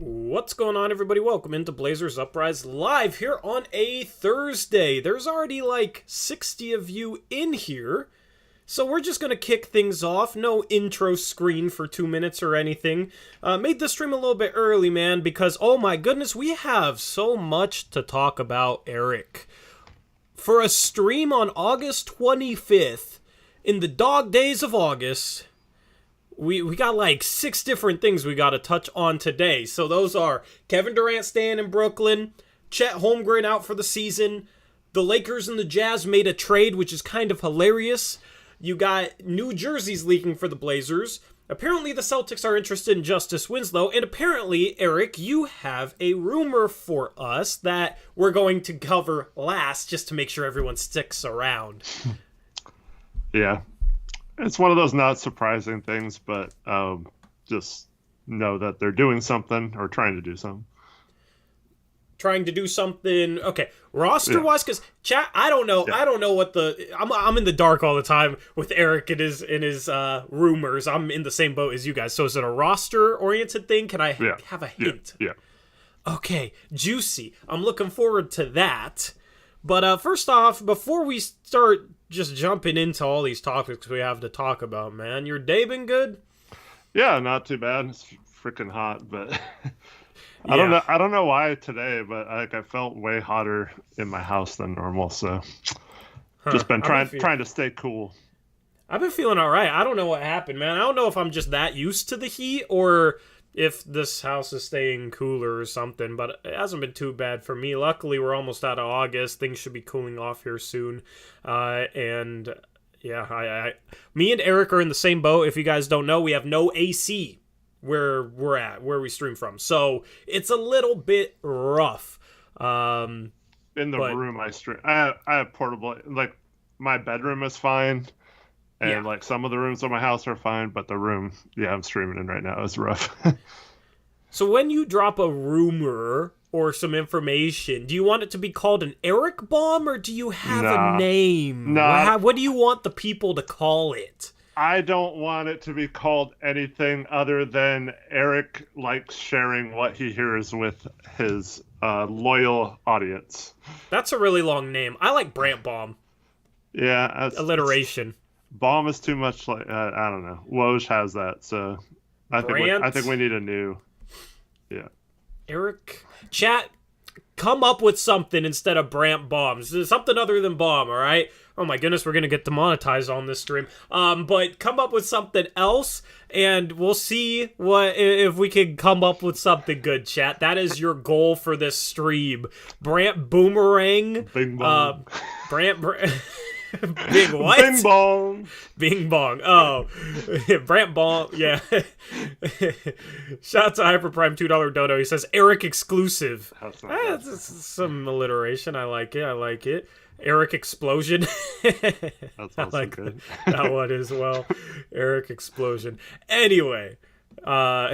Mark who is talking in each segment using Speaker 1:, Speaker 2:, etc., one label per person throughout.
Speaker 1: What's going on, everybody? Welcome into Blazers Uprise live here on a Thursday. There's already like 60 of you in here, so we're just going to kick things off. No intro screen for 2 minutes or anything. Made the stream a little bit early, man, because, oh my goodness, we have so much to talk about, Eric. For a stream on August 25th, in the dog days of August, we got like 6 different things we got to touch on today. So those are Kevin Durant staying in Brooklyn, Chet Holmgren out for the season, the Lakers and the Jazz made a trade, which is kind of hilarious. You got new jerseys leaking for the Blazers. Apparently the Celtics are interested in Justice Winslow, and apparently, Eric, you have a rumor for us that we're going to cover last just to make sure everyone sticks around.
Speaker 2: Yeah. It's one of those not surprising things, but just know that they're doing something or trying to do something.
Speaker 1: Trying to do something. Okay, roster-wise, because chat. I don't know. Yeah. I don't know what the. I'm in the dark all the time with Eric and his rumors. I'm in the same boat as you guys. So is it a roster-oriented thing? Can I have a hint?
Speaker 2: Yeah.
Speaker 1: Okay, juicy. I'm looking forward to that. But first off, before we start just jumping into all these topics we have to talk about, man, your day been good?
Speaker 2: Yeah, not too bad. It's freaking hot, but I don't know why today, but I felt way hotter in my house than normal, so just been trying to stay cool.
Speaker 1: I've been feeling all right. I don't know what happened, man. I don't know if I'm just that used to the heat or if this house is staying cooler or something, but it hasn't been too bad for me. Luckily, we're almost out of August. Things should be cooling off here soon. And yeah, me and Eric are in the same boat. If you guys don't know, we have no AC where we stream from. So it's a little bit rough.
Speaker 2: In the room I stream, I have portable, like my bedroom is fine. And like some of the rooms of my house are fine, but the room, I'm streaming in right now, is rough.
Speaker 1: So when you drop a rumor or some information, do you want it to be called an Eric bomb, or do you have a name? What do you want the people to call it?
Speaker 2: I don't want it to be called anything other than Eric likes sharing what he hears with his loyal audience.
Speaker 1: That's a really long name. I like Brant bomb.
Speaker 2: Yeah.
Speaker 1: Alliteration.
Speaker 2: Bomb is too much like I don't know. Woj has that, so I think we need a new. Yeah.
Speaker 1: Eric, chat, come up with something instead of Brant bombs. Something other than bomb, all right? Oh my goodness, we're gonna get demonetized on this stream. But come up with something else, and we'll see if we can come up with something good, chat. That is your goal for this stream. Brant boomerang.
Speaker 2: Bing bong.
Speaker 1: Brant. Big what?
Speaker 2: Bing bong.
Speaker 1: Bing bong. Oh, Brant bong. Yeah. Shout out to Hyperprime $2 dodo. He says Eric exclusive. That's some alliteration. I like it. Eric explosion.
Speaker 2: That's also
Speaker 1: like
Speaker 2: good.
Speaker 1: That one as well. Eric explosion. Anyway. I'm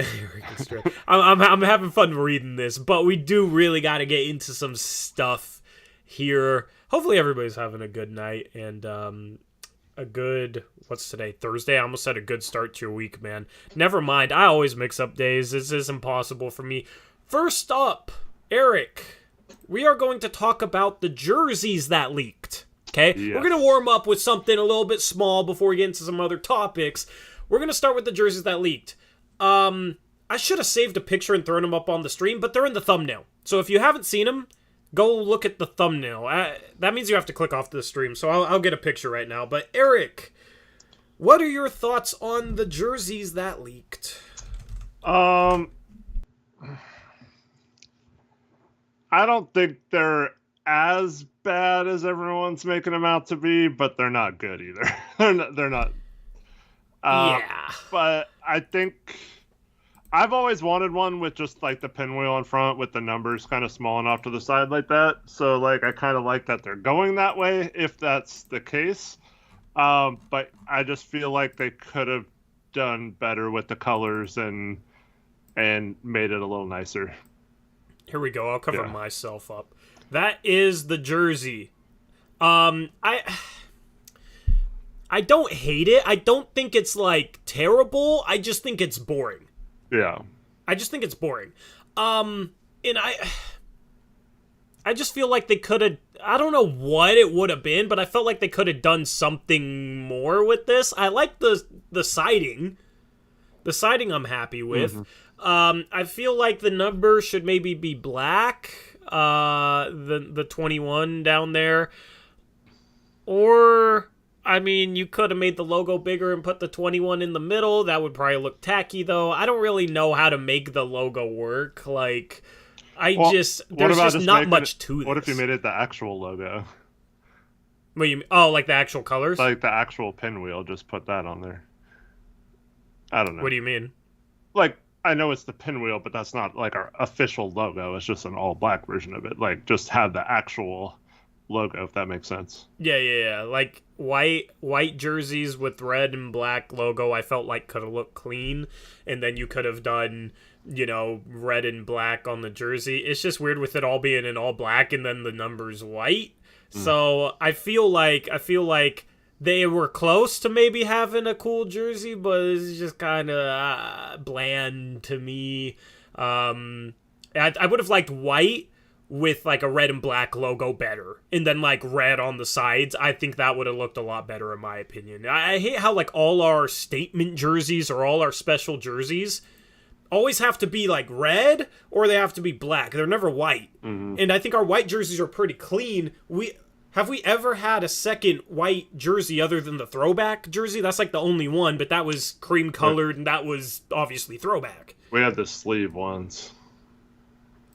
Speaker 1: having fun reading this, but we do really got to get into some stuff here. Hopefully everybody's having a good night and a good, what's today, Thursday? I almost said a good start to your week, man. Never mind, I always mix up days. This is impossible for me. First up, Eric, we are going to talk about the jerseys that leaked, okay?
Speaker 2: Yes.
Speaker 1: We're going to warm up with something a little bit small before we get into some other topics. We're going to start with the jerseys that leaked. I should have saved a picture and thrown them up on the stream, but they're in the thumbnail. So if you haven't seen them, go look at the thumbnail. That means you have to click off the stream, so I'll get a picture right now. But Eric, what are your thoughts on the jerseys that leaked?
Speaker 2: I don't think they're as bad as everyone's making them out to be, but they're not good either. They're not.
Speaker 1: Yeah.
Speaker 2: But I think I've always wanted one with just like the pinwheel in front with the numbers kind of small enough to the side like that. So like I kind of like that they're going that way if that's the case. But I just feel like they could have done better with the colors and made it a little nicer.
Speaker 1: Here we go. I'll cover myself up. That is the jersey. I don't hate it. I don't think it's like terrible. I just think it's boring.
Speaker 2: Yeah.
Speaker 1: I just think it's boring. And I just feel like they could have, I don't know what it would have been, but I felt like they could have done something more with this. I like the siding. The siding I'm happy with. I feel like the number should maybe be black. The 21 down there. Or, I mean, you could have made the logo bigger and put the 21 in the middle. That would probably look tacky, though. I don't really know how to make the logo work. Like, there's just not much to this.
Speaker 2: What if you made it the actual logo?
Speaker 1: What you mean? Oh, like the actual colors?
Speaker 2: Like the actual pinwheel, just put that on there. I don't know.
Speaker 1: What do you mean?
Speaker 2: Like, I know it's the pinwheel, but that's not like our official logo. It's just an all black version of it. Like, just have the actual logo, if that makes sense.
Speaker 1: Yeah. Like white jerseys with red and black logo, I felt like could have looked clean, and then you could have done, red and black on the jersey. It's just weird with it all being in all black and then the numbers white. So I feel like they were close to maybe having a cool jersey, but it's just kind of bland to me. I would have liked white with like a red and black logo better, and then like red on the sides. I think that would have looked a lot better in my opinion. I hate how like all our statement jerseys or all our special jerseys always have to be like red or they have to be black. They're never white. And I think our white jerseys are pretty clean. Have we ever had a second white jersey other than the throwback jersey? That's like the only one, but that was cream colored and that was obviously throwback.
Speaker 2: We had the sleeve ones.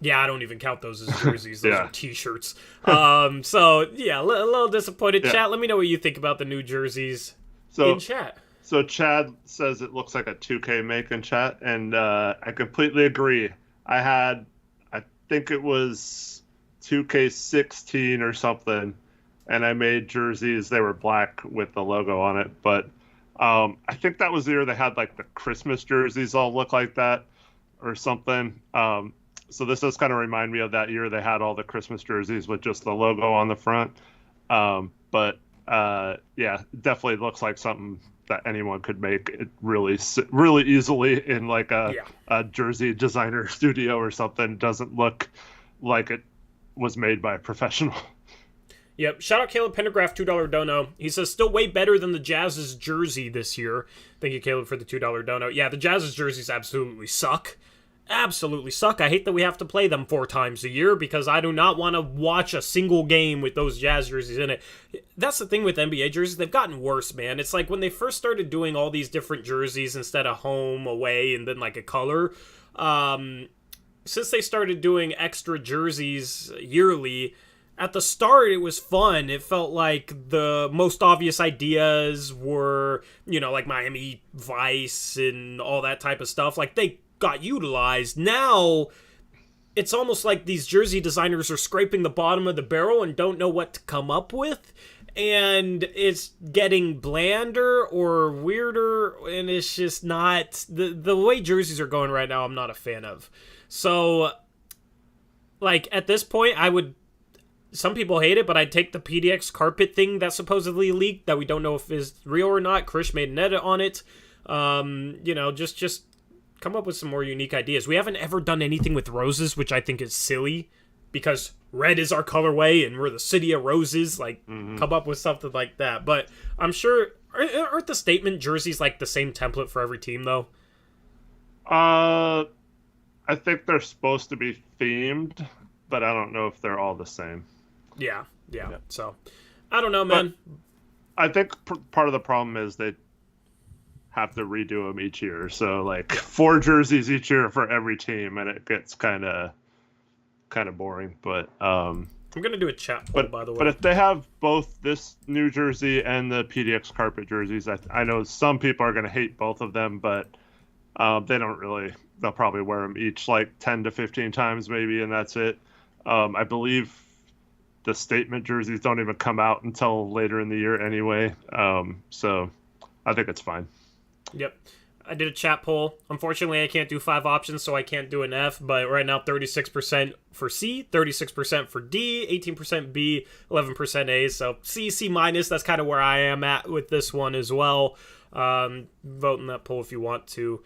Speaker 1: Yeah, I don't even count those as jerseys. Those are t-shirts. So yeah, a little disappointed. Yeah. Chat, let me know what you think about the new jerseys in chat.
Speaker 2: So Chad says it looks like a 2K make in chat, and I completely agree. I think it was 2K16 or something, and I made jerseys. They were black with the logo on it, but I think that was the year they had like the Christmas jerseys all look like that or something. So this does kind of remind me of that year they had all the Christmas jerseys with just the logo on the front. But yeah, definitely looks like something that anyone could make it really easily in like a jersey designer studio or something. It doesn't look like it was made by a professional.
Speaker 1: Yep. Shout out Caleb Pendergraph, $2 dono. He says, still way better than the Jazz's jersey this year. Thank you, Caleb, for the $2 dono. Yeah, the Jazz's jerseys absolutely suck. Absolutely suck. I hate that we have to play them 4 times a year because I do not want to watch a single game with those Jazz jerseys in it. That's the thing with NBA jerseys. They've gotten worse, man. It's like when they first started doing all these different jerseys instead of home, away, and then like a color. Since they started doing extra jerseys yearly, at the start it was fun. It felt like the most obvious ideas were, like Miami Vice and all that type of stuff. Like they got utilized. Now it's almost like these jersey designers are scraping the bottom of the barrel and don't know what to come up with, and it's getting blander or weirder, and it's just not the way jerseys are going right now. I'm not a fan of. So like at this point some people hate it, but I'd take the PDX carpet thing that supposedly leaked that we don't know if is real or not. Krish made an edit on it. Just come up with some more unique ideas. We haven't ever done anything with roses, which I think is silly because red is our colorway and we're the city of roses. Like, come up with something like that. But I'm sure, aren't the statement jerseys like the same template for every team, though?
Speaker 2: I think they're supposed to be themed, but I don't know if they're all the same. Yeah.
Speaker 1: So, I don't know, man.
Speaker 2: But I think part of the problem is they have to redo them each year. So like 4 jerseys each year for every team, and it gets kind of boring. But I'm
Speaker 1: gonna do a chat poll, by the way.
Speaker 2: But if they have both this new jersey and the PDX carpet jerseys, I know some people are gonna hate both of them, but they don't really. They'll probably wear them each like 10 to 15 times maybe, and that's it. I believe the statement jerseys don't even come out until later in the year anyway. So I think it's fine.
Speaker 1: Yep. I did a chat poll. Unfortunately, I can't do 5 options, so I can't do an F, but right now 36% for C, 36% for D, 18% B, 11% A, so C minus, that's kind of where I am at with this one as well. Vote in that poll if you want to.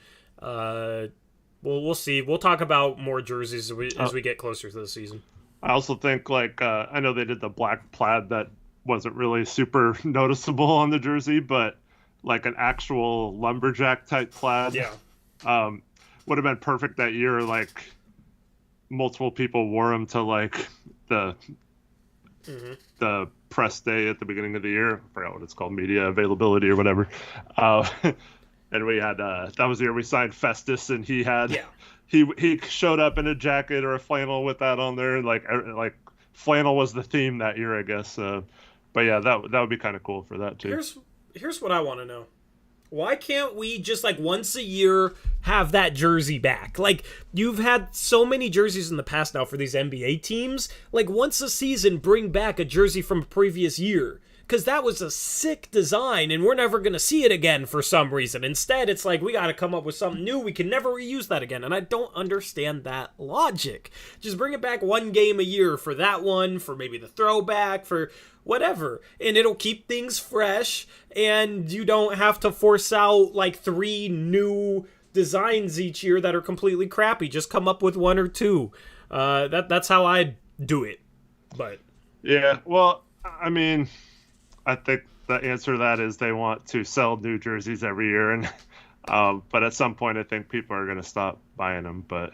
Speaker 1: we'll see. We'll talk about more jerseys as we get closer to the season.
Speaker 2: I also think, like, I know they did the black plaid that wasn't really super noticeable on the jersey, but like an actual lumberjack type plaid, would have been perfect that year. Like, multiple people wore them to like the press day at the beginning of the year. I forgot what it's called, media availability or whatever. And we had that was the year we signed Festus, and he had he showed up in a jacket or a flannel with that on there. Like flannel was the theme that year, I guess. But yeah, that would be kind of cool for that too.
Speaker 1: Here's what I want to know. Why can't we just, like, once a year have that jersey back? Like, you've had so many jerseys in the past now for these NBA teams. Like, once a season, bring back a jersey from a previous year. Because that was a sick design, and we're never going to see it again for some reason. Instead, it's like, we got to come up with something new. We can never reuse that again. And I don't understand that logic. Just bring it back one game a year for that one, for maybe the throwback, for whatever. And it'll keep things fresh, and you don't have to force out, like, 3 new designs each year that are completely crappy. Just come up with 1 or 2. That's how I do it. But
Speaker 2: yeah, well, I mean, I think the answer to that is they want to sell new jerseys every year, and but at some point I think people are going to stop buying them. But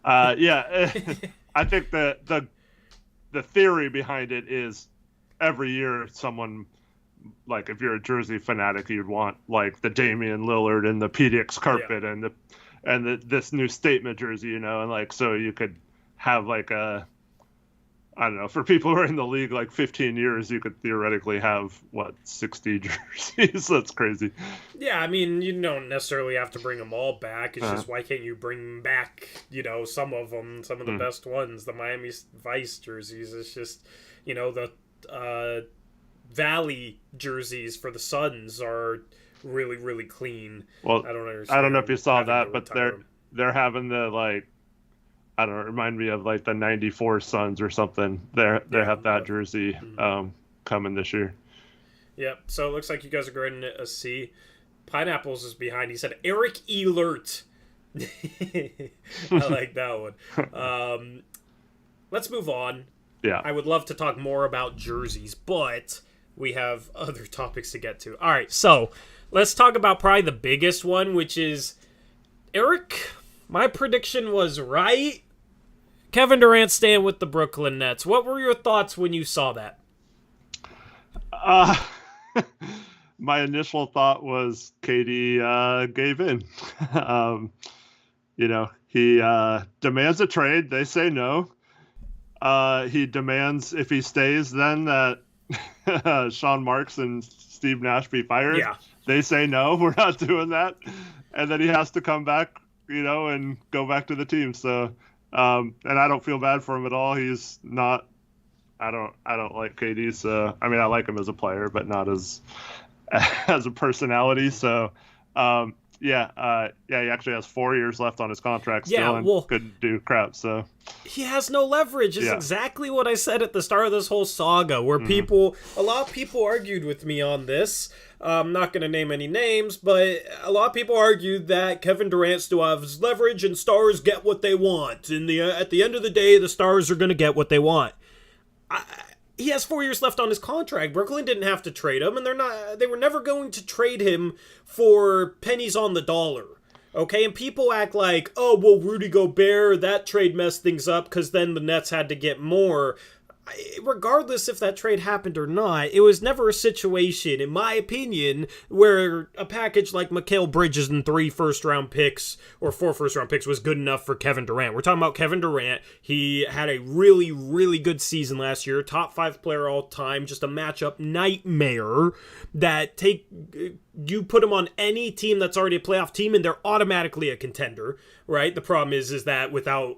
Speaker 2: yeah, I think the theory behind it is every year someone, like, if you're a jersey fanatic, you'd want like the Damian Lillard and the PDX carpet and this new statement jersey, you know, and like so you could have like a, I don't know, for people who are in the league like 15 years, you could theoretically have, 60 jerseys? That's crazy.
Speaker 1: Yeah, I mean, you don't necessarily have to bring them all back. It's just, why can't you bring back, you know, some of them, some of the best ones, the Miami Vice jerseys. It's just, you know, the Valley jerseys for the Suns are really, really clean.
Speaker 2: Well,
Speaker 1: I don't understand.
Speaker 2: I don't know if you saw that, but they're having the, like, I don't know, remind me of like the 94 Suns or something. They have that jersey coming this year.
Speaker 1: Yep. So it looks like you guys are grading it a C. Pineapples is behind. He said Eric Elert. I like that one. Let's move on.
Speaker 2: Yeah.
Speaker 1: I would love to talk more about jerseys, but we have other topics to get to. All right. So let's talk about probably the biggest one, which is Eric. My prediction was right. Kevin Durant staying with the Brooklyn Nets. What were your thoughts when you saw that?
Speaker 2: My initial thought was KD gave in. You know, he demands a trade. They say no. He demands, if he stays, then that Sean Marks and Steve Nash be fired.
Speaker 1: Yeah.
Speaker 2: They say no, we're not doing that. And then he has to come back, you know, and go back to the team. So, and I don't feel bad for him at all. He's not, I don't like KD. So, I mean, I like him as a player, but not as a personality. So, he actually has 4 years left on his contract still, and couldn't do crap. So
Speaker 1: he has no leverage. It's exactly what I said at the start of this whole saga, where a lot of people argued with me on this. I'm not going to name any names, but a lot of people argued that Kevin Durant still has leverage and stars get what they want. At the end of the day, the stars are going to get what they want. He has 4 years left on his contract. Brooklyn didn't have to trade him, and they were never going to trade him for pennies on the dollar. Okay, and people act like, oh, well, Rudy Gobert, that trade messed things up because then the Nets had to get more. Regardless if that trade happened or not, it was never a situation, in my opinion, where a package like Mikal Bridges and 3 first-round picks or 4 first-round picks was good enough for Kevin Durant. We're talking about Kevin Durant. He had a really, really good season last year. Top 5 player all time. Just a matchup nightmare that you put him on any team that's already a playoff team and they're automatically a contender, right? The problem is that without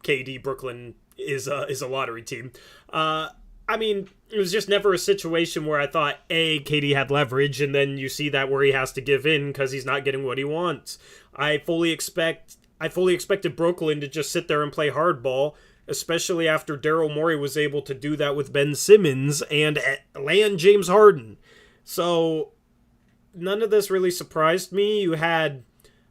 Speaker 1: KD, Brooklyn is a lottery team. I mean, it was just never a situation where I thought, KD had leverage, and then you see that where he has to give in because he's not getting what he wants. I fully expected Brooklyn to just sit there and play hardball, especially after Daryl Morey was able to do that with Ben Simmons and land James Harden. So none of this really surprised me. You had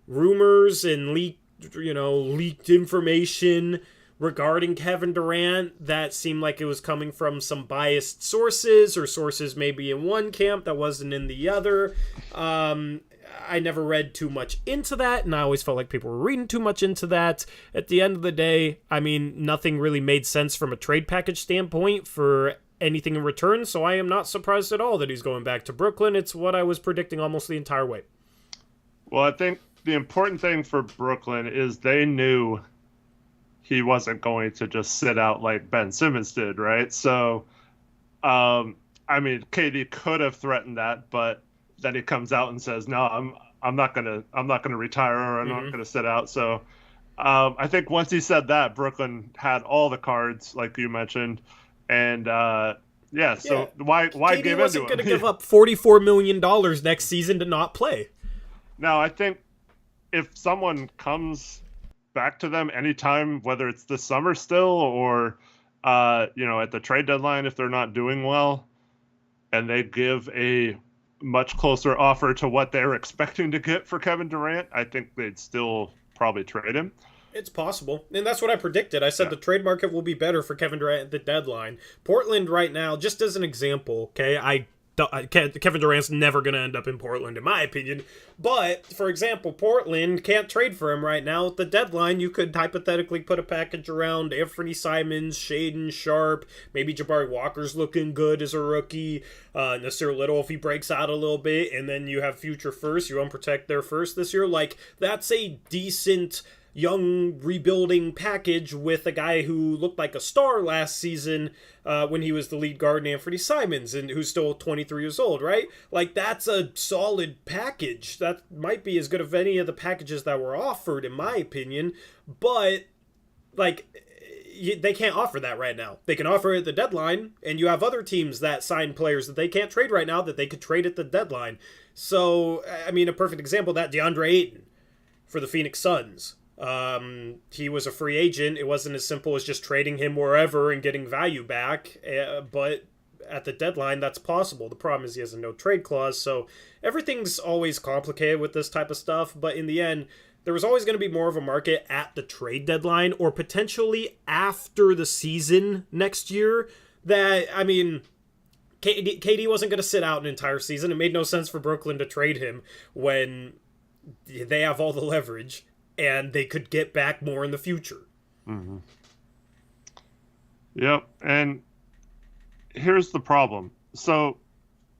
Speaker 1: rumors and leaked information regarding Kevin Durant that seemed like it was coming from some biased sources, or sources maybe in one camp that wasn't in the other. I never read too much into that, and I always felt like people were reading too much into that. At the end of the day, I mean, nothing really made sense from a trade package standpoint for anything in return, so I am not surprised at all that he's going back to Brooklyn. It's what I was predicting almost the entire way.
Speaker 2: Well, I think the important thing for Brooklyn is they knew he wasn't going to just sit out like Ben Simmons did, right? So, I mean, KD could have threatened that, but then he comes out and says, "No, I'm not gonna retire, or I'm not gonna sit out." So, I think once he said that, Brooklyn had all the cards, like you mentioned, and why
Speaker 1: KD
Speaker 2: give into him?
Speaker 1: wasn't going to give up $44 million next season to not play.
Speaker 2: Now, I think if someone comes back to them anytime, whether it's this summer still or at the trade deadline, if they're not doing well, and they give a much closer offer to what they're expecting to get for Kevin Durant, I think they'd still probably trade him.
Speaker 1: It's possible. And that's what I predicted. I said the trade market will be better for Kevin Durant at the deadline. Portland right now, just as an example, okay, Kevin Durant's never going to end up in Portland, in my opinion. But, for example, Portland can't trade for him right now. At the deadline, you could hypothetically put a package around Anthony Simons, Shaedon Sharpe, maybe Jabari Walker's looking good as a rookie, Nasir Little if he breaks out a little bit, and then you have future first. You unprotect their first this year. Like, that's a decent young rebuilding package with a guy who looked like a star last season when he was the lead guard, Anthony Simons, and who's still 23 years old, right? Like, that's a solid package. That might be as good of any of the packages that were offered, in my opinion, but, like, they can't offer that right now. They can offer it at the deadline, and you have other teams that sign players that they can't trade right now that they could trade at the deadline. So, I mean, a perfect example of that, DeAndre Ayton for the Phoenix Suns. He was a free agent. It wasn't as simple as just trading him wherever and getting value back, but at the deadline, that's possible. The problem is he has a no-trade clause, so everything's always complicated with this type of stuff, but in the end, there was always going to be more of a market at the trade deadline or potentially after the season next year that, I mean, KD wasn't going to sit out an entire season. It made no sense for Brooklyn to trade him when they have all the leverage and they could get back more in the future.
Speaker 2: Mm-hmm. Yep, and here's the problem. So,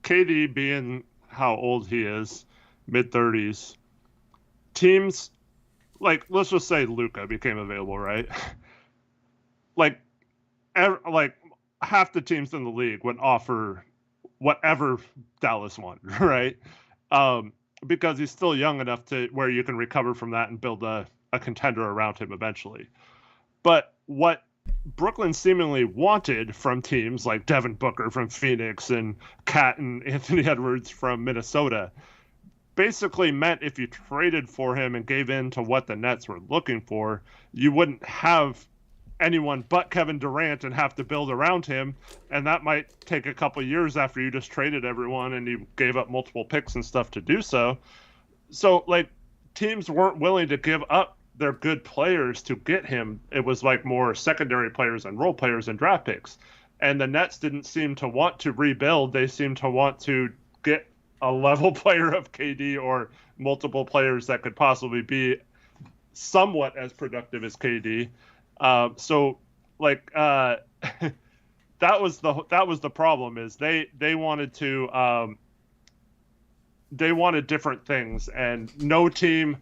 Speaker 2: KD being how old he is, mid-30s, teams, like, let's just say Luka became available, right? like half the teams in the league would offer whatever Dallas wanted, right? Because he's still young enough to where you can recover from that and build a contender around him eventually. But what Brooklyn seemingly wanted from teams like Devin Booker from Phoenix and Cat and Anthony Edwards from Minnesota basically meant if you traded for him and gave in to what the Nets were looking for, you wouldn't have anyone but Kevin Durant and have to build around him, and that might take a couple years after you just traded everyone and you gave up multiple picks and stuff to do so. So, like, teams weren't willing to give up their good players to get him. It was like more secondary players and role players and draft picks. And the Nets didn't seem to want to rebuild. They seemed to want to get a level player of KD or multiple players that could possibly be somewhat as productive as KD. That was the problem, is they wanted to they wanted different things, and no team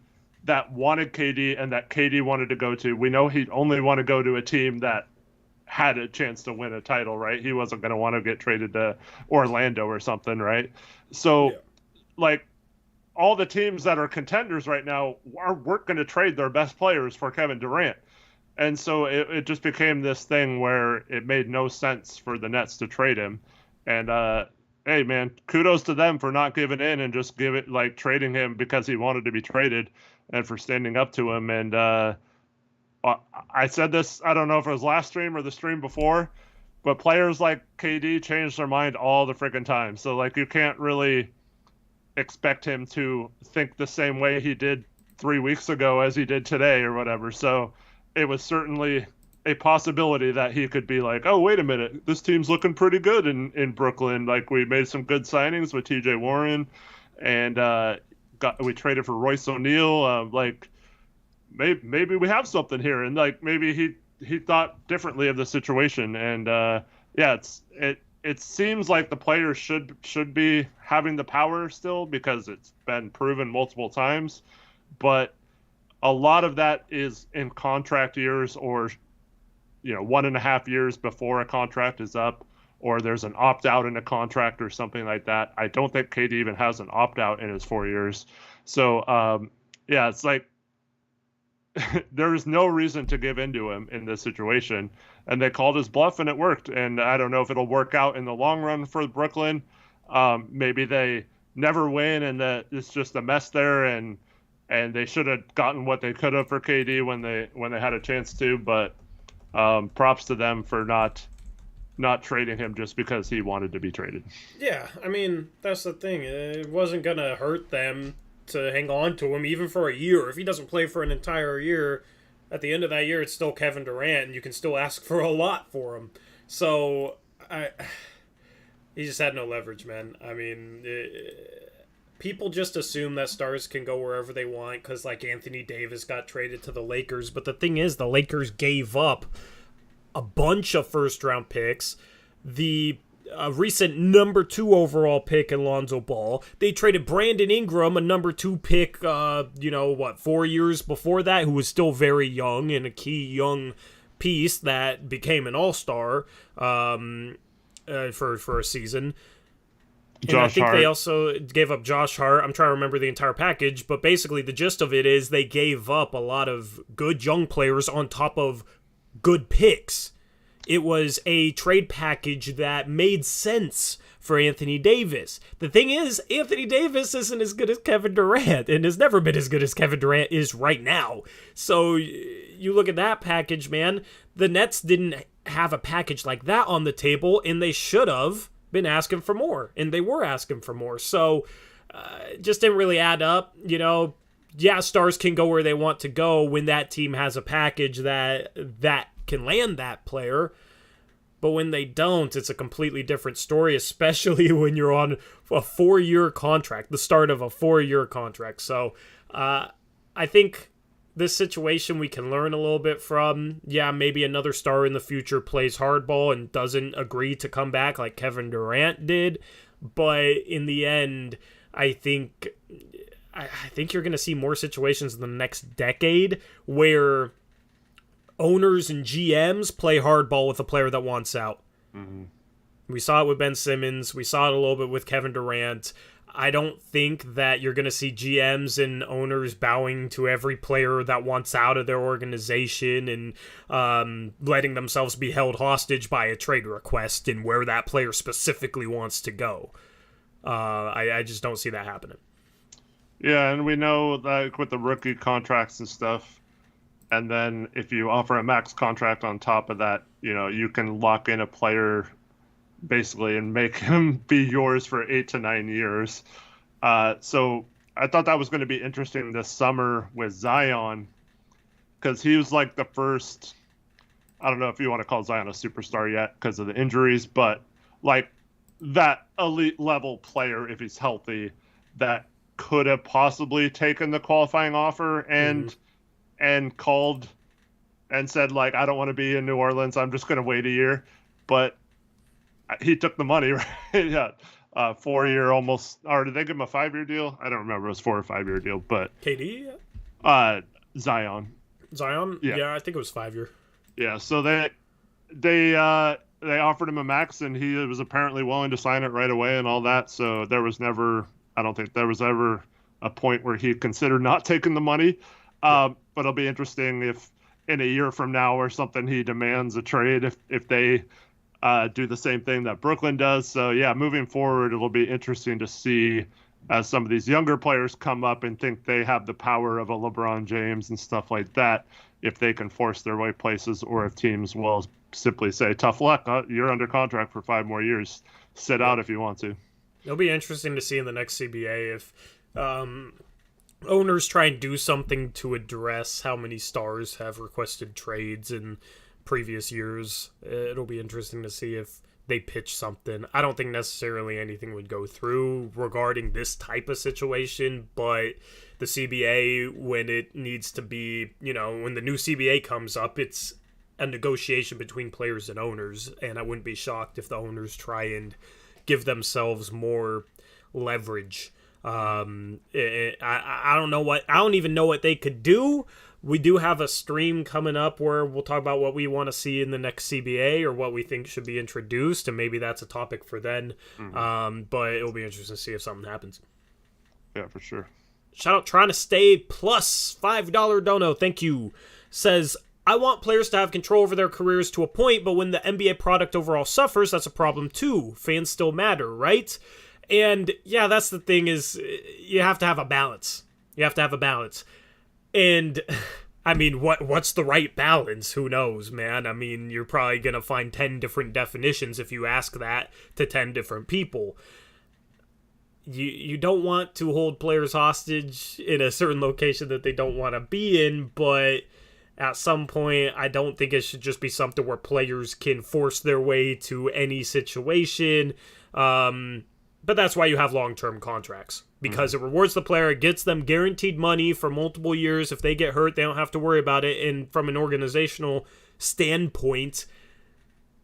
Speaker 2: that wanted KD and that KD wanted to go to, we know he'd only want to go to a team that had a chance to win a title, right? He wasn't going to want to get traded to Orlando or something, right? So, like, all the teams that are contenders right now weren't going to trade their best players for Kevin Durant. And so it just became this thing where it made no sense for the Nets to trade him. And, hey, man, kudos to them for not giving in and just trading him because he wanted to be traded and for standing up to him. And I said this, I don't know if it was last stream or the stream before, but players like KD change their mind all the freaking time. So, like, you can't really expect him to think the same way he did 3 weeks ago as he did today or whatever. So it was certainly a possibility that he could be like, oh, wait a minute, this team's looking pretty good in Brooklyn. Like, we made some good signings with T.J. Warren, and we traded for Royce O'Neal. Like, maybe we have something here, and like maybe he thought differently of the situation. And yeah, it seems like the players should be having the power still, because it's been proven multiple times, but a lot of that is in contract years, or 1.5 years before a contract is up, or there's an opt-out in a contract or something like that. I don't think KD even has an opt-out in his 4 years. So yeah, it's like there's no reason to give in to him in this situation, and they called his bluff and it worked. And I don't know if it'll work out in the long run for Brooklyn. Maybe they never win and that it's just a mess there, and they should have gotten what they could have for KD when they had a chance to. But props to them for not trading him just because he wanted to be traded.
Speaker 1: Yeah, I mean, that's the thing. It wasn't going to hurt them to hang on to him even for a year. If he doesn't play for an entire year, at the end of that year, it's still Kevin Durant, and you can still ask for a lot for him. So, he just had no leverage, man. I mean, people just assume that stars can go wherever they want because, like, Anthony Davis got traded to the Lakers. But the thing is, the Lakers gave up a bunch of first-round picks. The recent number 2 overall pick in Lonzo Ball. They traded Brandon Ingram, a number 2 pick, 4 years before that, who was still very young and a key young piece that became an all-star for a season. And I think they also gave up Josh Hart. I'm trying to remember the entire package, but basically the gist of it is they gave up a lot of good young players on top of good picks. It was a trade package that made sense for Anthony Davis. The thing is, Anthony Davis isn't as good as Kevin Durant, and has never been as good as Kevin Durant is right now. So you look at that package, man. The Nets didn't have a package like that on the table, and they should have been asking for more, and they were asking for more. So it just didn't really add up. Yeah, stars can go where they want to go when that team has a package that can land that player, but when they don't, it's a completely different story, especially when you're on a 4-year contract, the start of a 4-year contract. So I think this situation we can learn a little bit from. Yeah, maybe another star in the future plays hardball and doesn't agree to come back like Kevin Durant did, but in the end, I think you're going to see more situations in the next decade where owners and GMs play hardball with a player that wants out. Mm-hmm. We saw it with Ben Simmons. We saw it a little bit with Kevin Durant. I don't think that you're going to see GMs and owners bowing to every player that wants out of their organization and letting themselves be held hostage by a trade request and where that player specifically wants to go. I just don't see that happening.
Speaker 2: Yeah, and we know that with the rookie contracts and stuff, and then if you offer a max contract on top of that, you can lock in a player basically and make him be yours for 8 to 9 years. So I thought that was going to be interesting this summer with Zion, because he was like the first, I don't know if you want to call Zion a superstar yet because of the injuries, but like that elite level player, if he's healthy, that could have possibly taken the qualifying offer and called and said, like, I don't want to be in New Orleans. I'm just going to wait a year. But he took the money, right? Yeah. 4-year almost, or did they give him a 5-year deal? I don't remember. It was 4 or 5-year deal, but
Speaker 1: KD?
Speaker 2: Zion.
Speaker 1: Yeah, I think it was 5-year.
Speaker 2: Yeah. So they offered him a max, and he was apparently willing to sign it right away and all that. So I don't think there was ever a point where he considered not taking the money. But it'll be interesting if in a year from now or something he demands a trade if they do the same thing that Brooklyn does. So, yeah, moving forward, it'll be interesting to see as some of these younger players come up and think they have the power of a LeBron James and stuff like that, if they can force their way places, or if teams will simply say, tough luck, you're under contract for 5 more years. Sit out if you want to.
Speaker 1: It'll be interesting to see in the next CBA if owners try and do something to address how many stars have requested trades in previous years. It'll be interesting to see if they pitch something. I don't think necessarily anything would go through regarding this type of situation, but the CBA, when it needs to be, when the new CBA comes up, it's a negotiation between players and owners, and I wouldn't be shocked if the owners try and give themselves more leverage. I don't even know what they could do. We do have a stream coming up where we'll talk about what we want to see in the next CBA or what we think should be introduced, and maybe that's a topic for then. But it'll be interesting to see if something happens.
Speaker 2: Yeah, for sure.
Speaker 1: Shout out Trying to Stay plus $5 dono. Thank you. Says, I want players to have control over their careers to a point, but when the NBA product overall suffers, that's a problem too. Fans still matter, right? And yeah, that's the thing, is you have to have a balance. And I mean, what's the right balance? Who knows, man? I mean, you're probably going to find 10 different definitions if you ask that to 10 different people. You don't want to hold players hostage in a certain location that they don't want to be in, but at some point, I don't think it should just be something where players can force their way to any situation. But that's why you have long-term contracts, because it rewards the player, it gets them guaranteed money for multiple years. If they get hurt, they don't have to worry about it. And from an organizational standpoint,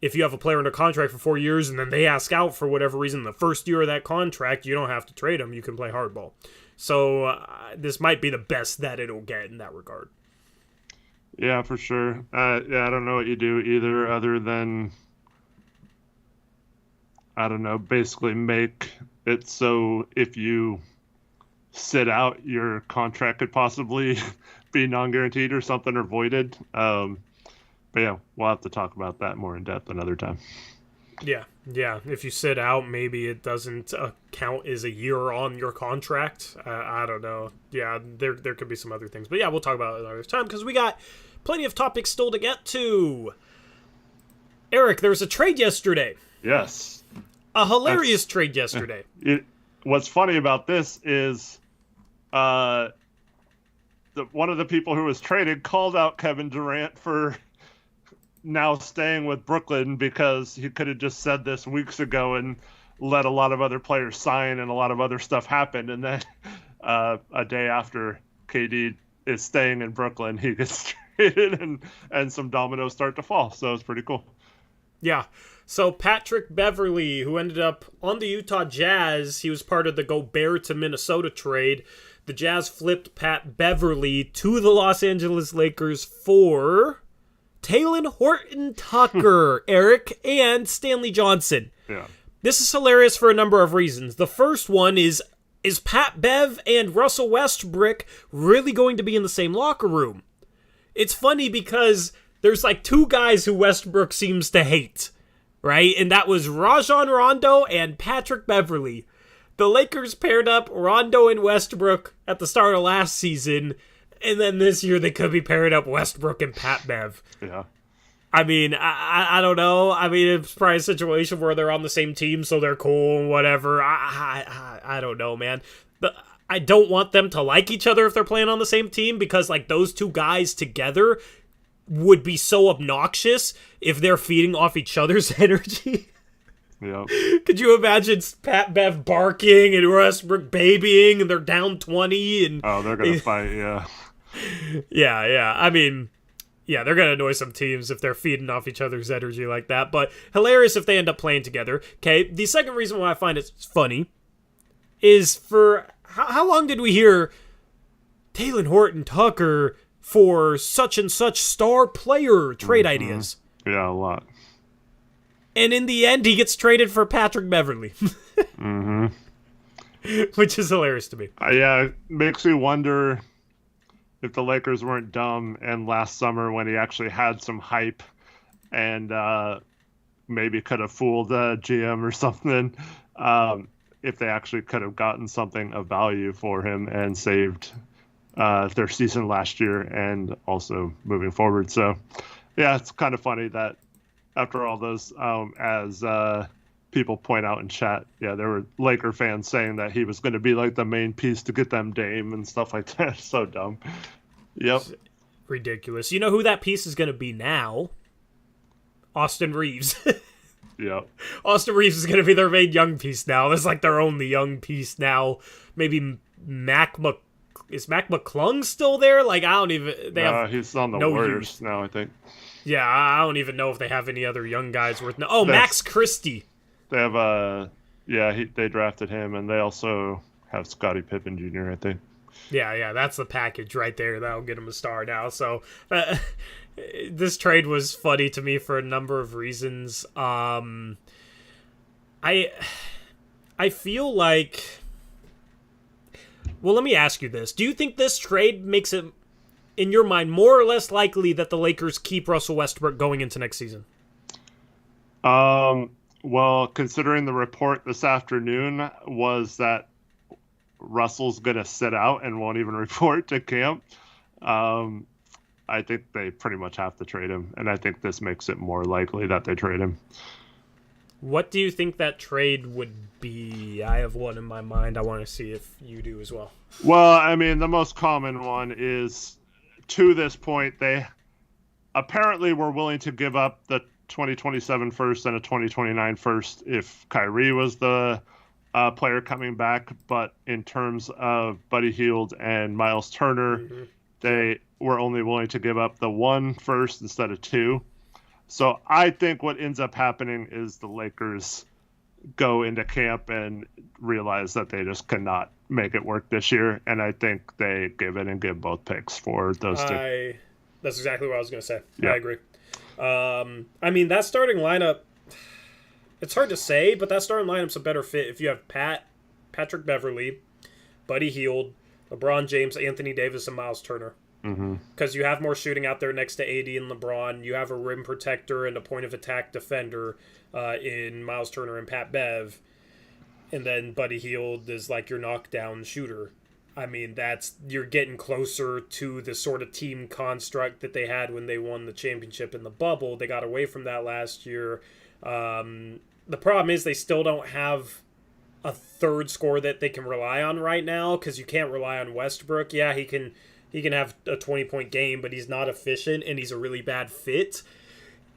Speaker 1: if you have a player under contract for 4 years and then they ask out for whatever reason the first year of that contract, you don't have to trade them. You can play hardball. So this might be the best that it'll get in that regard.
Speaker 2: Yeah, for sure. I don't know what you do either other than, I don't know, basically make it so if you sit out, your contract could possibly be non-guaranteed or something, or voided. But yeah, we'll have to talk about that more in depth another time.
Speaker 1: Yeah. If you sit out, maybe it doesn't count as a year on your contract. I don't know. Yeah, there could be some other things. But yeah, we'll talk about it another time because we got plenty of topics still to get to. Eric, there was a trade yesterday.
Speaker 2: Yes.
Speaker 1: A hilarious trade yesterday.
Speaker 2: What's funny about this is one of the people who was traded called out Kevin Durant for now staying with Brooklyn because he could have just said this weeks ago and let a lot of other players sign and a lot of other stuff happen. And then a day after KD is staying in Brooklyn, he gets traded and some dominoes start to fall. So it's pretty cool.
Speaker 1: Yeah. So Patrick Beverley, who ended up on the Utah Jazz, he was part of the Gobert to Minnesota trade. The Jazz flipped Pat Beverley to the Los Angeles Lakers for Talen Horton-Tucker, Eric, and Stanley Johnson.
Speaker 2: Yeah.
Speaker 1: This is hilarious for a number of reasons. The first one is Pat Bev and Russell Westbrook really going to be in the same locker room? It's funny because there's like two guys who Westbrook seems to hate, right? And that was Rajon Rondo and Patrick Beverley. The Lakers paired up Rondo and Westbrook at the start of last season, and then this year they could be paired up Westbrook and Pat Bev.
Speaker 2: Yeah.
Speaker 1: I mean, I don't know. I mean, it's probably a situation where they're on the same team, so they're cool and whatever. I don't know, man. I don't want them to like each other if they're playing on the same team, because like those two guys together would be so obnoxious if they're feeding off each other's energy.
Speaker 2: Yeah.
Speaker 1: Could you imagine Pat Bev barking and Westbrook babying and they're down 20 and
Speaker 2: they're gonna fight, yeah.
Speaker 1: Yeah. I mean, yeah, they're gonna annoy some teams if they're feeding off each other's energy like that, but hilarious if they end up playing together. Okay, the second reason why I find it funny is for how long did we hear Talen Horton-Tucker for such and such star player trade ideas?
Speaker 2: Yeah, a lot.
Speaker 1: And in the end, he gets traded for Patrick Beverley. Which is hilarious to me.
Speaker 2: Yeah, it makes me wonder if the Lakers weren't dumb and last summer when he actually had some hype and maybe could have fooled a GM or something, if they actually could have gotten something of value for him and saved their season last year and also moving forward. So, yeah, it's kind of funny that after all those, as people point out in chat, yeah, there were Laker fans saying that he was going to be like the main piece to get them Dame and stuff like that. So dumb. Yep.
Speaker 1: It's ridiculous. You know who that piece is going to be now? Austin Reeves.
Speaker 2: Yep.
Speaker 1: Austin Reeves is going to be their main young piece now. That's like their only young piece now. Maybe is Mac McClung still there? Like, I don't even...
Speaker 2: he's on the Warriors now, I think.
Speaker 1: Yeah, I don't even know if they have any other young guys worth... Max Christie.
Speaker 2: They have, they drafted him, and they also have Scottie Pippen Jr., I think.
Speaker 1: Yeah, that's the package right there. That'll get him a star now. So, this trade was funny to me for a number of reasons. I feel like... Well, let me ask you this. Do you think this trade makes it, in your mind, more or less likely that the Lakers keep Russell Westbrook going into next season?
Speaker 2: Well, considering the report this afternoon was that Russell's going to sit out and won't even report to camp, I think they pretty much have to trade him, and I think this makes it more likely that they trade him.
Speaker 1: What do you think that trade would be? I have one in my mind. I want to see if you do as well.
Speaker 2: Well, I mean, the most common one is, to this point, they apparently were willing to give up the 2027 first and a 2029 first if Kyrie was the player coming back. But in terms of Buddy Hield and Miles Turner, they were only willing to give up the 1 first instead of 2. So I think what ends up happening is the Lakers go into camp and realize that they just cannot make it work this year. And I think they give it and give both picks for those two.
Speaker 1: That's exactly what I was going to say.
Speaker 2: Yeah.
Speaker 1: I agree. I mean, that starting lineup, it's hard to say, but that starting lineup's a better fit if you have Patrick Beverley, Buddy Hield, LeBron James, Anthony Davis, and Miles Turner. Because you have more shooting out there next to AD and LeBron. You have a rim protector and a point of attack defender in Miles Turner and Pat Bev. And then Buddy Hield is like your knockdown shooter. I mean, you're getting closer to the sort of team construct that they had when they won the championship in the bubble. They got away from that last year. The problem is they still don't have a third scorer that they can rely on right now, because you can't rely on Westbrook. Yeah, he can have a 20-point game, but he's not efficient, and he's a really bad fit.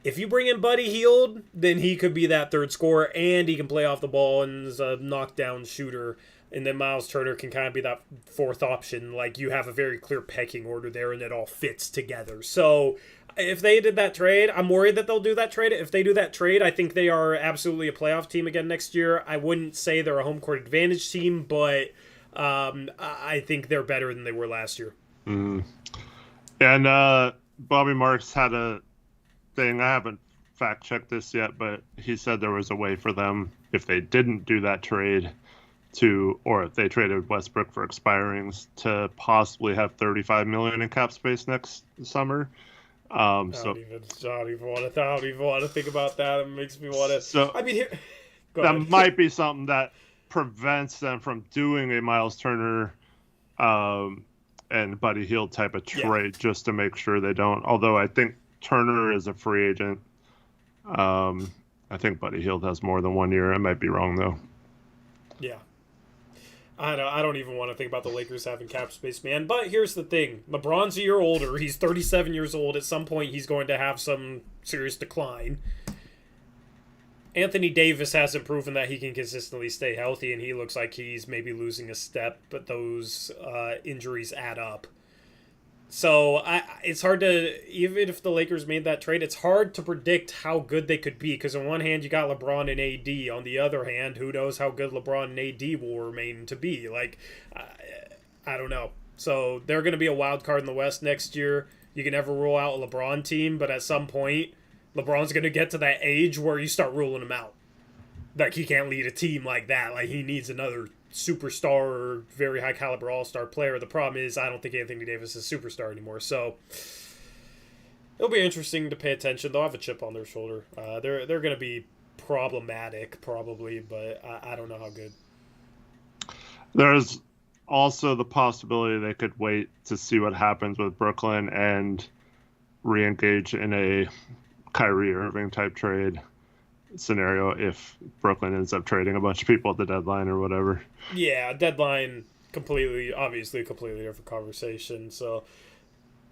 Speaker 1: If you bring in Buddy Hield, then he could be that third scorer, and he can play off the ball and is a knockdown shooter. And then Miles Turner can kind of be that fourth option. Like, you have a very clear pecking order there, and it all fits together. So if they did that trade, I'm worried that they'll do that trade. If they do that trade, I think they are absolutely a playoff team again next year. I wouldn't say they're a home court advantage team, but I think they're better than they were last year.
Speaker 2: And Bobby Marks had a thing. I haven't fact-checked this yet, but he said there was a way for them, if they didn't do that trade, or if they traded Westbrook for expirings, to possibly have $35 million in cap space next summer. I don't
Speaker 1: even want to think about that. It makes me want to.
Speaker 2: So I mean, that might be something that prevents them from doing a Miles Turner and Buddy Hield type of trade, just to make sure they don't. Although I think Turner is a free agent. I think Buddy Hield has more than 1 year. I might be wrong though.
Speaker 1: Yeah. I don't even want to think about the Lakers having cap space, man. But here's the thing. LeBron's a year older. He's 37 years old. At some point, he's going to have some serious decline. Anthony Davis hasn't proven that he can consistently stay healthy, and he looks like he's maybe losing a step, but those injuries add up. So it's hard to, even if the Lakers made that trade, it's hard to predict how good they could be. Because on one hand, you got LeBron and AD. On the other hand, who knows how good LeBron and AD will remain to be. Like, I don't know. So they're going to be a wild card in the West next year. You can never rule out a LeBron team, but at some point, LeBron's going to get to that age where you start ruling him out. Like, he can't lead a team like that. Like, he needs another superstar or very high caliber all-star player. The problem is I don't think Anthony Davis is a superstar anymore. So it'll be interesting to pay attention. They'll have a chip on their shoulder. They're going to be problematic probably, but I don't know how good.
Speaker 2: There's also the possibility they could wait to see what happens with Brooklyn and re-engage in a Kyrie Irving type trade scenario if Brooklyn ends up trading a bunch of people at the deadline or whatever.
Speaker 1: Yeah, deadline obviously a completely different conversation. So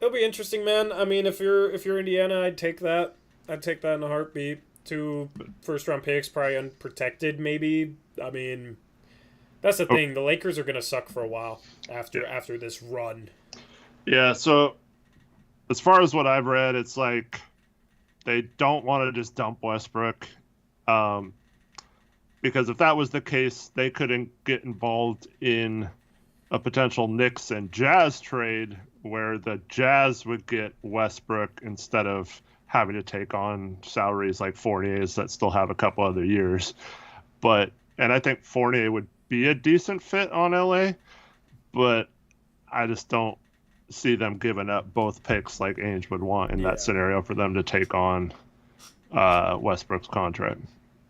Speaker 1: it'll be interesting, man. I mean, if you're Indiana, I'd take that. I'd take that in a heartbeat. 2 first round picks, probably unprotected, maybe. I mean, that's the thing. The Lakers are gonna suck for a while after this run.
Speaker 2: Yeah. So as far as what I've read, it's like they don't want to just dump Westbrook, because if that was the case, they couldn't get involved in a potential Knicks and Jazz trade where the Jazz would get Westbrook instead of having to take on salaries like Fournier's that still have a couple other years. And I think Fournier would be a decent fit on LA, but I just don't see them giving up both picks like Ainge would want in that scenario for them to take on Westbrook's contract.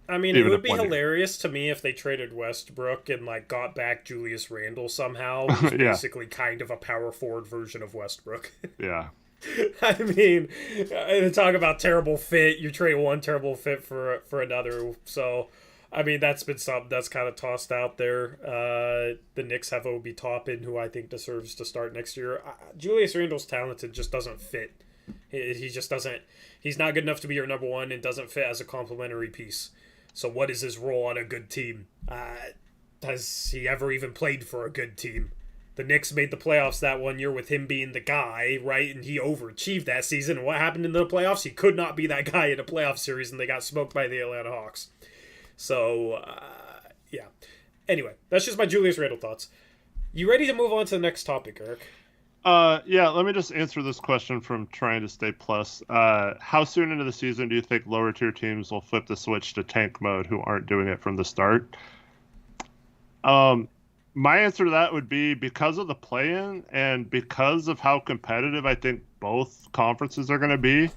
Speaker 1: I mean, it would be hilarious to me if they traded Westbrook and like got back Julius Randle somehow, who's basically kind of a power forward version of Westbrook.
Speaker 2: Yeah.
Speaker 1: I mean, talk about terrible fit. You trade one terrible fit for another. So, I mean, that's been something that's kind of tossed out there. The Knicks have Obi Toppin, who I think deserves to start next year. Julius Randle's talented, just doesn't fit. He just doesn't. He's not good enough to be your number one and doesn't fit as a complementary piece. So what is his role on a good team? Has he ever even played for a good team? The Knicks made the playoffs that one year with him being the guy, right? And he overachieved that season. And what happened in the playoffs? He could not be that guy in a playoff series, and they got smoked by the Atlanta Hawks. So, yeah. Anyway, that's just my Julius Randle thoughts. You ready to move on to the next topic, Eric?
Speaker 2: Yeah, let me just answer this question from Trying to Stay Plus. How soon into the season do you think lower tier teams will flip the switch to tank mode who aren't doing it from the start? My answer to that would be because of the play-in and because of how competitive I think both conferences are going to be,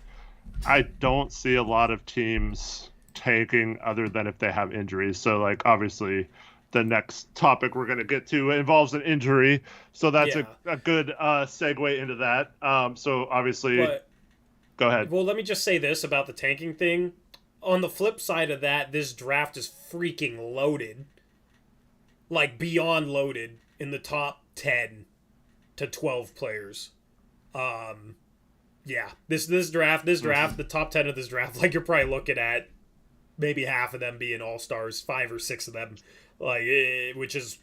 Speaker 2: I don't see a lot of teams tanking other than if they have injuries. So, like, obviously, the next topic we're going to get to involves an injury. So that's a good segue into that. So, obviously, go ahead.
Speaker 1: Well, let me just say this about the tanking thing. On the flip side of that, this draft is freaking loaded. Like, beyond loaded in the top 10 to 12 players. Yeah, this draft, the top 10 of this draft, like, you're probably looking at maybe half of them being all-stars, 5 or 6 of them, like, which is,